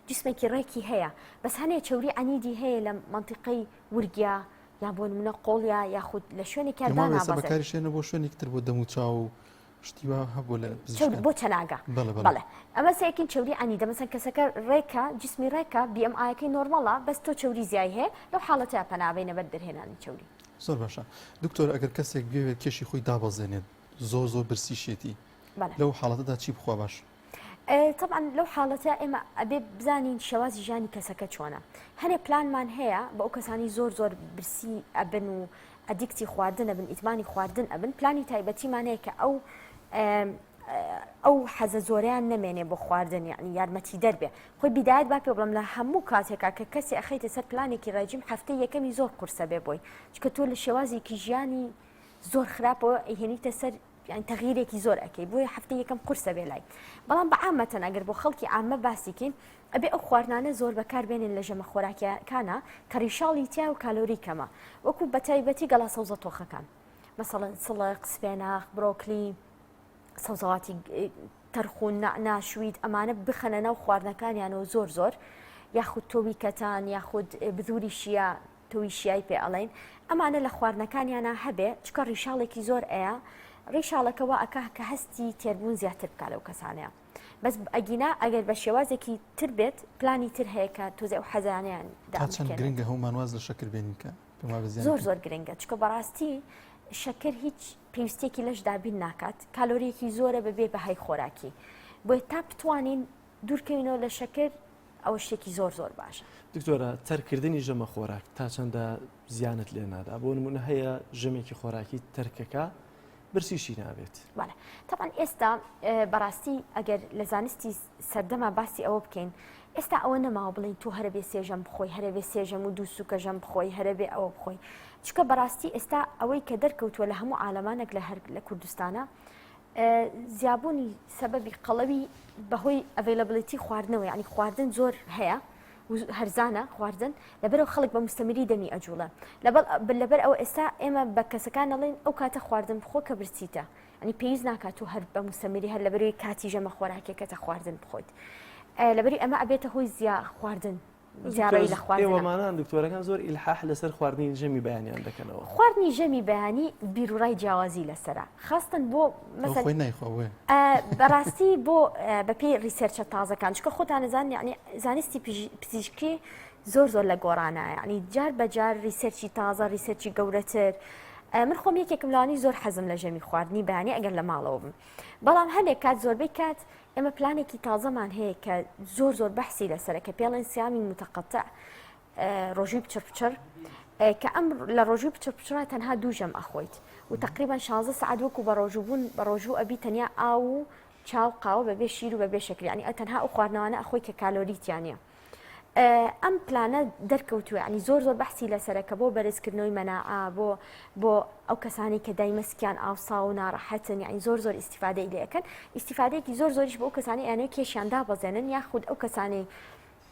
S5: جسمێکی ڕێکی هەیە بەس هەنێ چەوری ئەنیدی هەیە لە منتیقەی ورگیا یا بۆ نمونە قۆڵیا یاخود لە شوێنی کاردانابەزێت
S1: بەکاریشێنە بۆ شوێنی تر بۆ دەم و چاو شتیوا هەبوو لە
S5: بۆ چەناگە بەڵێ ئەمە سەیەکین چەوری ئەنیدە مەسەن کەسەکە ڕێکە جسمی ڕێکە BMI-یەکەی نۆرمەڵە بەس تۆ چەوری زیای هەیە لەو حاڵەتە پەنابێنە بەر دەرهێنانی چەوری
S1: زۆر باشە دکتۆر ئەگەر کەسێک بێوێت کێشی خۆی دابەزێنێت زۆر برسیشێتی لەو حاڵەتەدا چی بخوا باش
S5: طبعا لەو حاڵەتە ئێمە ئەبێ بزانین شێوازی ژانی کەسەکە چۆنە هەنێ پلانمان هەیە بە ئەو کەسانی زۆر برسی ئەبن و ئەدیکتی خواردن ئەبن ئیتمانی خواردن ئەبن پلانی تایبەتیمان هەیە کە ئەو حەزە زۆریان نەمێنێ بۆ خواردن یعنی یارمەتی دەربێ خۆی بیدایەت با پێ بڵم لە هەموو کاتێکا کە کەسی ئەخەیتە سەر پلانێکی ڕێژیم هەفتەی یەکەمی زۆر قورسە بێ بۆی چکە تۆ لە شێوازێکی ژیانی زۆر خراپەوە ئەیهێنیتە سەر يعني تغییرێکی زۆر ئەەکەی بۆیە هەفتەی یەکەم قورسە بێ لای بەڵام بە عامەتەن ئەگەر بۆ خەڵکی عامە باسیکەین ئەبێ ئەو خواردانە زۆر بەکاربێنن لە ژەمە خۆراکیەکانە کە ڕیشاڵی تیا و کالۆری کەمە وەکو بەتایبەتی گەڵا سەوزە تۆخەکان مەسەڵەن سڵق سپێناخ برۆکلی سەوزەواتی تەرخون ناشوید ئەمانە بخەنە ناو خواردنەکانیانەوە زۆر یاخود تۆوی کەتان یاخود بذوری شیە تۆوی شیای پێ ئەڵێن ئەمانە لە خواردنەکانیانە هەبێ چکە ڕیشاڵێکی زۆر ئەیە ڕیشاڵەکەەوە ئەکە کە هەستی تێربوون زیاتر بکە لەو کەسانەیە بەس ئەگینا ئەگەر بە شێوازێکی تر بێت پلانی تر هەیە کە تۆزێ و حەزانیان
S1: چەند گرنگە هەمانواز لە شەکر بێنینکە
S5: زۆر گرنگە چکە بەڕاستی شەکر هیچ پێویستێکی لەش دابین ناکات کالۆریەکی زۆرە بەبێ بەهای خۆراکی بۆی تا بتوانین دوورکەوینەوە لە شەکر ئەوە شتێکی زۆر باشە
S2: دکتۆرە تەرکردنی ژەمە خۆراک تا چەندە زیانت لێ نادا بۆ نمونە هەیە ژەمێکی خۆراکی تەرکەکە برسیشی نابێت
S5: بەڵێ طبعا ئێستا بەڕاستی ئەگەر لە زانستی سەردەما باسی ئەوە بکەین ئێستا ئەوە نەماوە بڵین تو هەرەبێ سێژەم بخۆی هەرەبێ سێژەم و دوو سوکەژەم بخۆی هەرەبێ ئەوە بخۆی چکە بەڕاستی ئێستا ئەوەی کە دەرکەوتووە لە هەموو عالەمانێک لە کوردستانە زیابوونی سەبەبی قەڵەوی بەهۆی ئەڤیلەبلیتی خواردنەوە یعنی خواردن زۆر هەیە هەرزانە خواردن لەبەرەوە خەڵک بە مستەمری دەمی ئەجوڵە لەبەر ئەوە ئێستا ئێمە بە کەسەکان دەڵێن ئەو کاتە خواردن بخۆ کە برسیتە ئەنی پێویست ناکات و هەر بە مستەمری هەر لەبەروی کاتی ژەمە خۆراکێکەکە خواردن بخۆیت لەبەری ئەمە ئەبێتە هۆی زیا خواردن جارەی لە خواردنە.
S2: ئێوەمانان دکتۆرەکان زۆر ئیلحاح لەسەر خواردنی ژەمی بەیانیان دەکەنەوە.
S5: خواردنی ژەمی بەیانی بیرروڕای جیاوازی لەسرە خاستن بۆ
S1: خۆی نایخواوێ
S5: بەڕاستی بۆ بەپێی ریسێرچە تازەکان چکە خۆتانەزان یعنی زانستی پزیشکی زۆر لە گۆڕانە یعنی جار بەجار ریسێرچی تازە ریسێرچی گەورەتر من خۆم یەکێکم لانی زۆر حەزم لە ژەمی خواردنی بەیانی ئەگەر لە ماڵەوە بم بەڵام هەندێک کات زۆربەی کات ئێمە پلانێکی تازەمان هەیە کە زۆر بەحسی لەسەرە کە پێڵێن سیامی متقەتع ڕۆژووی پچر کە ئەم لە ڕۆژووی پچرە تەنها دوو ژەم ئەخۆیت و تقریبا 16 سعات وەکو بە ڕۆژووبوون بە ڕۆژوو ئەبی تەنیا ئاو و چاو قاوە بەبێ شیر و بەبێ شەکری ینی تەنها ئەو خواردنەوەانە ئەخۆی کە کالۆریتیانە ئەم پلانە دەرکەوتووە ینی زۆر بەحسی لەسەرەکە بۆ بەرزکردنەوەی مەناعە بۆ ئەو کەسانی کە دایمەسکیان ئاوسا و ناڕەحەتن یعنی زۆر ئیسیفادەی لەکەن ئیسیفادەیەکی زۆریش بۆ ئەو کەسانی یانەوەی کێشیان دابەزێنن یاخود ئەو کەسانی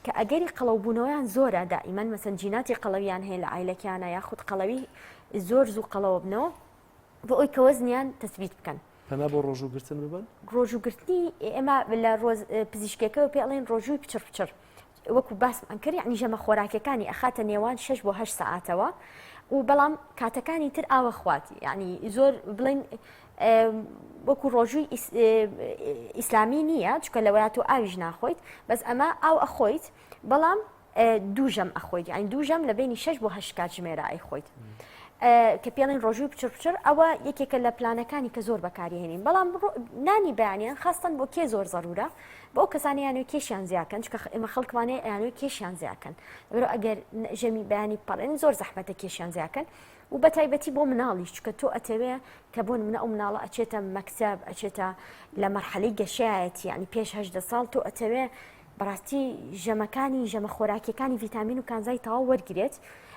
S5: کە ئەگەری قەڵەوبوونەوەیان زۆرە دائیمەن مەسەن جیناتی قەڵەویان هەیە لە عیلەکیانە یاخود قەڵەوی زۆر زوو قەڵەوە بنەوە بۆ ئەوی کە وەزنیان تەثبیت بکەن
S2: پەنا بۆ ڕۆژووگرتن ببن
S5: ڕۆژووگرتنی ئێمە لە پزیشکەکەەوە پێڵێن ڕۆژووی پچر وەکو باسمان کرد یعنی ژەمە خۆراکەکانی ئەخاتە نێوان 6 بۆ 8 ساعتەوە و بەڵام کاتەکانی تر ئاوە خواتی یعنی زۆر بڵین وەکو ڕۆژووی ئیسلامی نییە چکە لەوەیات و ئاویش ناخۆیت بەس ئەمە ئاو ئەخۆیت بەڵام دوو ژەم ئەخۆیت یعنی دوو ژەم لە بینی 6 بۆ 8 کات ژمێرە ئەیخۆیت کە پێڵین ڕۆژووی پچر ئەوە یەکێکە لە پلانەکانی کە زۆر بەکارهێنین بەڵام نانی بەیانیان خاستن بۆ کێ زۆر زەرورە بۆ ئەو کەسانی یانوی کێشیان زیاکەن چکە ئێمە خەڵکمانەیە یانوی کێشیان زیاکەن بەرۆ ئەگەر ژەمی بەیانی پەڕێن زۆر زەحمەتە کێشیان زیاکەن و بە تایبەتی بۆ مناڵیش چکە تۆ ئەتەوێ کە بۆ منە ئەو مناڵە ئەچێتە مەکتەب ئەچێتە لە مەرحەلەی گەشایەتی ینی پێش 18 ساڵ تۆ ئەتەوێ بەڕاستی ژەمەکانی ژەمە خۆراکیەکانی ڤیتامین و کانزای تەواو وەرگێت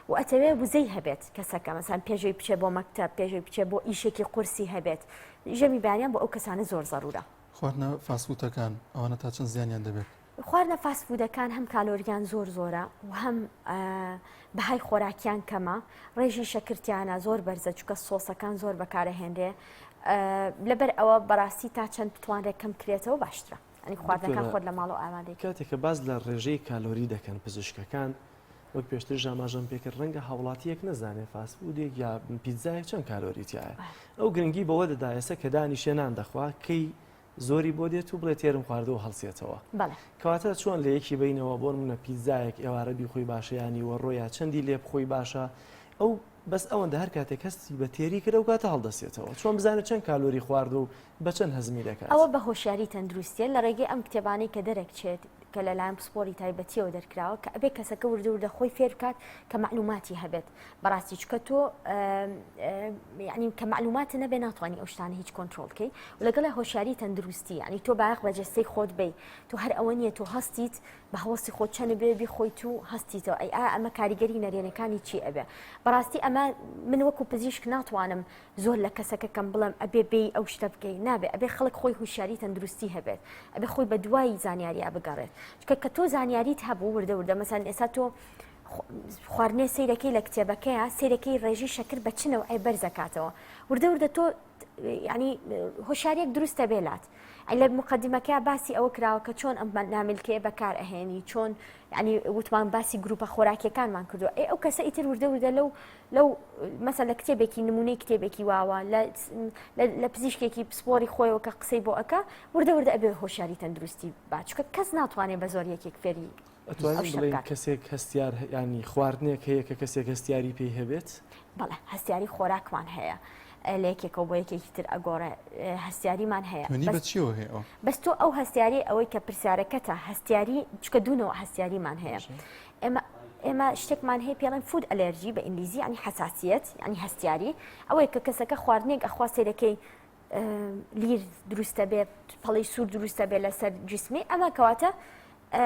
S5: و ئەتەوێ وزەی هەبێت کەسەکە مەسان پێشەوەی بچێ بۆ مەکتەب پێشەوەی بچێ بۆ ئیشێکی قورسی هەبێت ژەمی بەیانیان بۆ ئەو کەسانە زۆر زەرورە
S1: خواردنە فاسفوتەکان ئەوانە تا چەند زیانیان دەبێت
S5: خواردنە فاسفودەکان هەم کالۆریان زۆرە و هەم بەهای خۆراکیان کەمە ڕێژی شەکرتیانە زۆر بەرزە چکە سۆسەکان زۆر بەکارەهێنرێ لەبەر ئەوە بەڕاستی تا چەند بتوانرێت کەم کرێتەوە باشترە ئەنی خواردنەکان خۆت لە ماڵ و ئامادەی
S2: کاتێککە باز لە ڕێژەی کالۆری دەکەن پزیشکەکان وەک پێشتر ژاماژەم پێکرد ڕەنگە هاوڵاتیەک نەزانێت فاسفودێک یا پیتزایەک چەند کالۆریتیایە ئەو گرنگی بەوە دەدایەسە کە دانیشێنان دەخوا کەی زۆری بۆ دێت و بڵێ تێرم خواردەوە هەڵسێتەوە کەواتە چۆن لە یەکی بینەوە بۆ منە پیتزایەک ئێوارە بیخۆی باشەیانی وەڕۆیە چەندی لێ بخۆی باشە ئەو بەس ئەوەندە هەر کاتێک هەستی بە تێری کرد و کاتە هەڵدەسێتەوە چۆن بزانێت چەند کالۆری خواردە و بە چەند هەزمی دەکات
S5: ئەوە بە هۆشیاری تەندروستیە لە ڕێگەی ئەم کتێبانەی کە دەرەکچێت کە لەلایەن پسپۆری تایبەتیەوە دەرکراوە کە ئەبێ کەسەکە وردە خۆی فێر بکات کە معلوماتی هەبێت بەڕاستی چکە تۆ یعنی کە معلومات نەبێ ناتوانانی ئەو شتانە هیچ کۆنتترۆل بکەیت و لەگەڵ هۆشیاری تەندروستی ینی تۆ باق بە جەستەی خۆت بی تۆ هەر ئەوە نیە تۆ هەستیت بە هەوەستی خۆت چەنە بێ بیخۆیت و هەستیتەوە ئەی ئەمە کاریگەری نەرێنەکانی چی ئەبێ بەڕاستی ئەمە من وەکو پزیشک ناتوانم زۆر لە کەسەکەکەم بڵم ئەبێ بێ ئەو شتە بکەی نابێ ئەبێ خەڵک خۆی هوشیاری تەندروستی هەبێت ئەبێ خۆی بە دوای زانیاریە بگەڕێت چکە کە تۆ زانیاریت هەبوو وردە مەسەن ئێستا تۆ خواردنێ سیرەکەی لە کتێبەکەیە سیرەکەی ڕێژی شەکر بە چنەوە ئەی بەرزەکاتەوە وردە تۆ ینی هۆشیارێک دروستە بێلات لە مقدمەکە باسی ئەوە کراوە کە چۆن ئەم ناملکەیە بەکار ئەهێنی چۆن ینی وتمان باسی گروپە خۆراکیەکانمان کردو ئەو کەسە ئیتر وردە لەو مەسەن لە کتێبێکی نمونەی کتێبێکی واوە لە پزیشکێکی پسپۆری خۆیەوە کە قسەی بۆ ئەکە وردە ئەبێ هۆشیاری تەندروستی باچکە کەس ناتوانێت بە زۆر یەکێک فێری
S2: کەسێک هەستیار ینی خواردنێک هەیە کە کەسێک هەستیاری پێی هەبێت
S5: بەڵێ هەستیاری خۆراکمان هەیە لە یەکێکەوە بۆ یەکێکی تر ئەگۆڕێ هەستیاریمان هەیە بەس تۆ ئەو هەستیاری ئەوەی کە پرسیارەکەتە هەستیاری چکە دوونەوە هەستیاریمان هەیە ئێمە شتێکمان هەیە پێڵێن فود ئەلەرژی بە ئینگلیزی ینی حساسیت ینی هەستیاری ئەوەیە کە کەسەکە خواردنێک ئەخوا سێرەکەی لیر دروستە بێ پەڵی سوور دروستە بێ لەسەر جسمی ئەمە کەواتە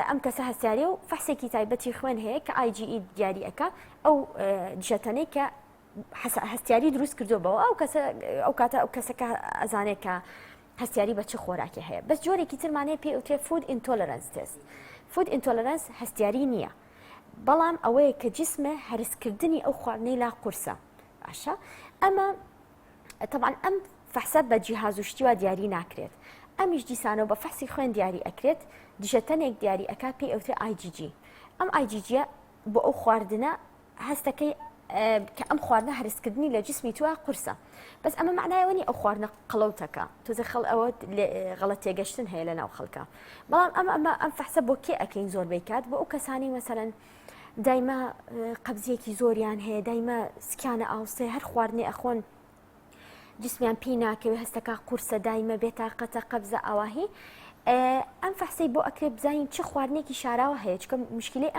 S5: ئەم کەسە هەستیاری و فەحسێکی تایبەتی خوێن هەیە کە IgE دیاری ئەەکە ئەو دیژەتەنەی کە هەستیاری دروست کردو بەوە ئەو کاتە ئەو کەسەکە ئەزانێت کە هەستیاری بە چ خۆراکی هەیە بەس جۆرێکی ترمانەیە پێ وتێ فود ئینتۆلەرەنس تست فود ئینتۆلەرەنس هەستیاری نییە بەڵام ئەوەیە کە جسمە هەرسکردنی ئەو خواردنەی لا قورسە باشە ئەمە طبعا ئەم فەحسە بە جیهاز و شتیوە دیاری ناکرێت ئەمیش دیسانەوە بە فەحسی خوێن دیاری ئەکرێت دیژەتەنێک دیاری ئەکا پێی ئەوتێ IgG ئەم ئایجیجیە بۆ ئەو خواردنە هەستەکەی کە ئەم خواردنە هەرسکردنی لە جسمی توە قورسە بەس ئەمە معنایەوەنی ئەو خواردنە قڵەوتەکە تۆزە خەڵ ئەوە غەڵەت تێگەشتن هەیە لە ناو خەڵکە بەڵام ئەم فەحسە بۆ کێ ئەەکەین زۆربەی کات بۆ ئەو کەسانی مەسەرەن دایما قەبزیەکی زۆریان هەیە دایما سکیانە ئاوسێ هەر خواردنی ئەخۆن جسمیان پێی ناکەوێت هەستەکە قورسە دایمە بێتاقەتە قەبزە ئاواهی ئەم فەحسەی بۆ ئەکرێ بزانین چه خواردنێکی شاراوە هەیە چکە مشکلەی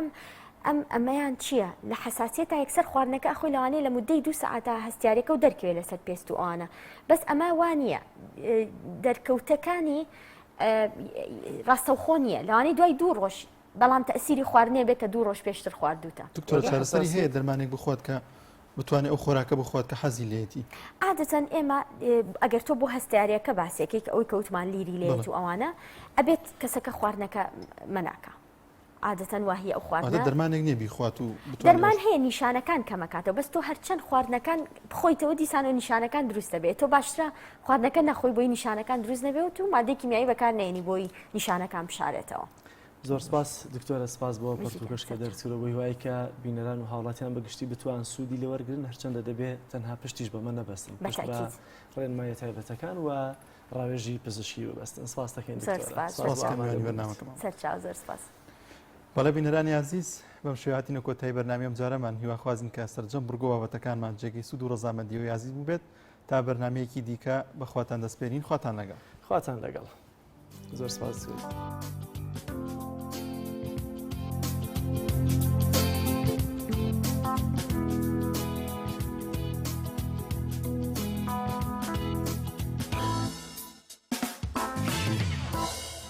S5: ئەمەیان چییە لە حساسیت تا یەکسەر خواردنەکە ئەخۆی لەوانەیە لە مدەی 2 ساعتە هەستیارێکە و دەرکەوێت لەسەر پێست و ئەوانە بەس ئەمە وانە دەرکەوتەکانی ڕاستەوخۆ نییە لەوانەی دوای 2 ڕۆژ بەڵام تەسیری خواردنێ بێت کە 2 ڕۆژ پێشتر خواردوتە
S1: دکتۆر چارەسەری هەیە دەرمانێک بخۆت کە بتوانێت ئەو خۆراکە بخۆت کە حەزی لێتی
S5: عادەتەن ئێمە ئەگەر تۆ بۆ هەستیارەکە باسێکی کە ئەوی کەوتمان لیری لێت و ئەوانە ئەبێت کەسەکە خواردنەکە مەناکە عادەتەن واهی ئەو خواردنە
S1: دەرمانێک نییە بیخوات و
S5: دەرمان هەیە نیشانەکان کەمەکاتەوە بەس تۆ هەرچەند خواردنەکان بخۆیتەوە دیسان و نیشانەکان دروستە بێت تۆ باشترە خواردنەکە نەخۆی بۆی نیشانەکان دروست نەبێت و مادەی کیمیایی بەکار نێنی بۆی نیشانەکان بشارێتەوە
S2: زۆر سپاس دکتۆرە سپاس بۆ پرتوکەش کە دەرچوورە بۆی وایە کە بینەران و هاوڵاتیان بەگشتی بتوان سوودی لەوەرگرن هەرچەندە دەبێت تەنها پشتیش بەمە نەبەستن پشت بە ڕێنمایە تایبەتەکان و ڕاوێژی پزیشکی ببەستن سپاس دەکەین
S5: سەرچاو زۆر سپاس
S1: بەڵێ بینەرانی عزیز بەم شێواتینە کۆتایی بەرنامەم جارەمان هیواخوازن کە سەرجەم بڕگۆ بابەتەکانمان جێگەی سوود و ڕەزامەندی و یازی بووبێت تا بەرنامەیەکی دیکە بەخواتان دەسپێرین خواتان لەگەڵ
S2: خواتان لەگەڵ زۆر سپاس.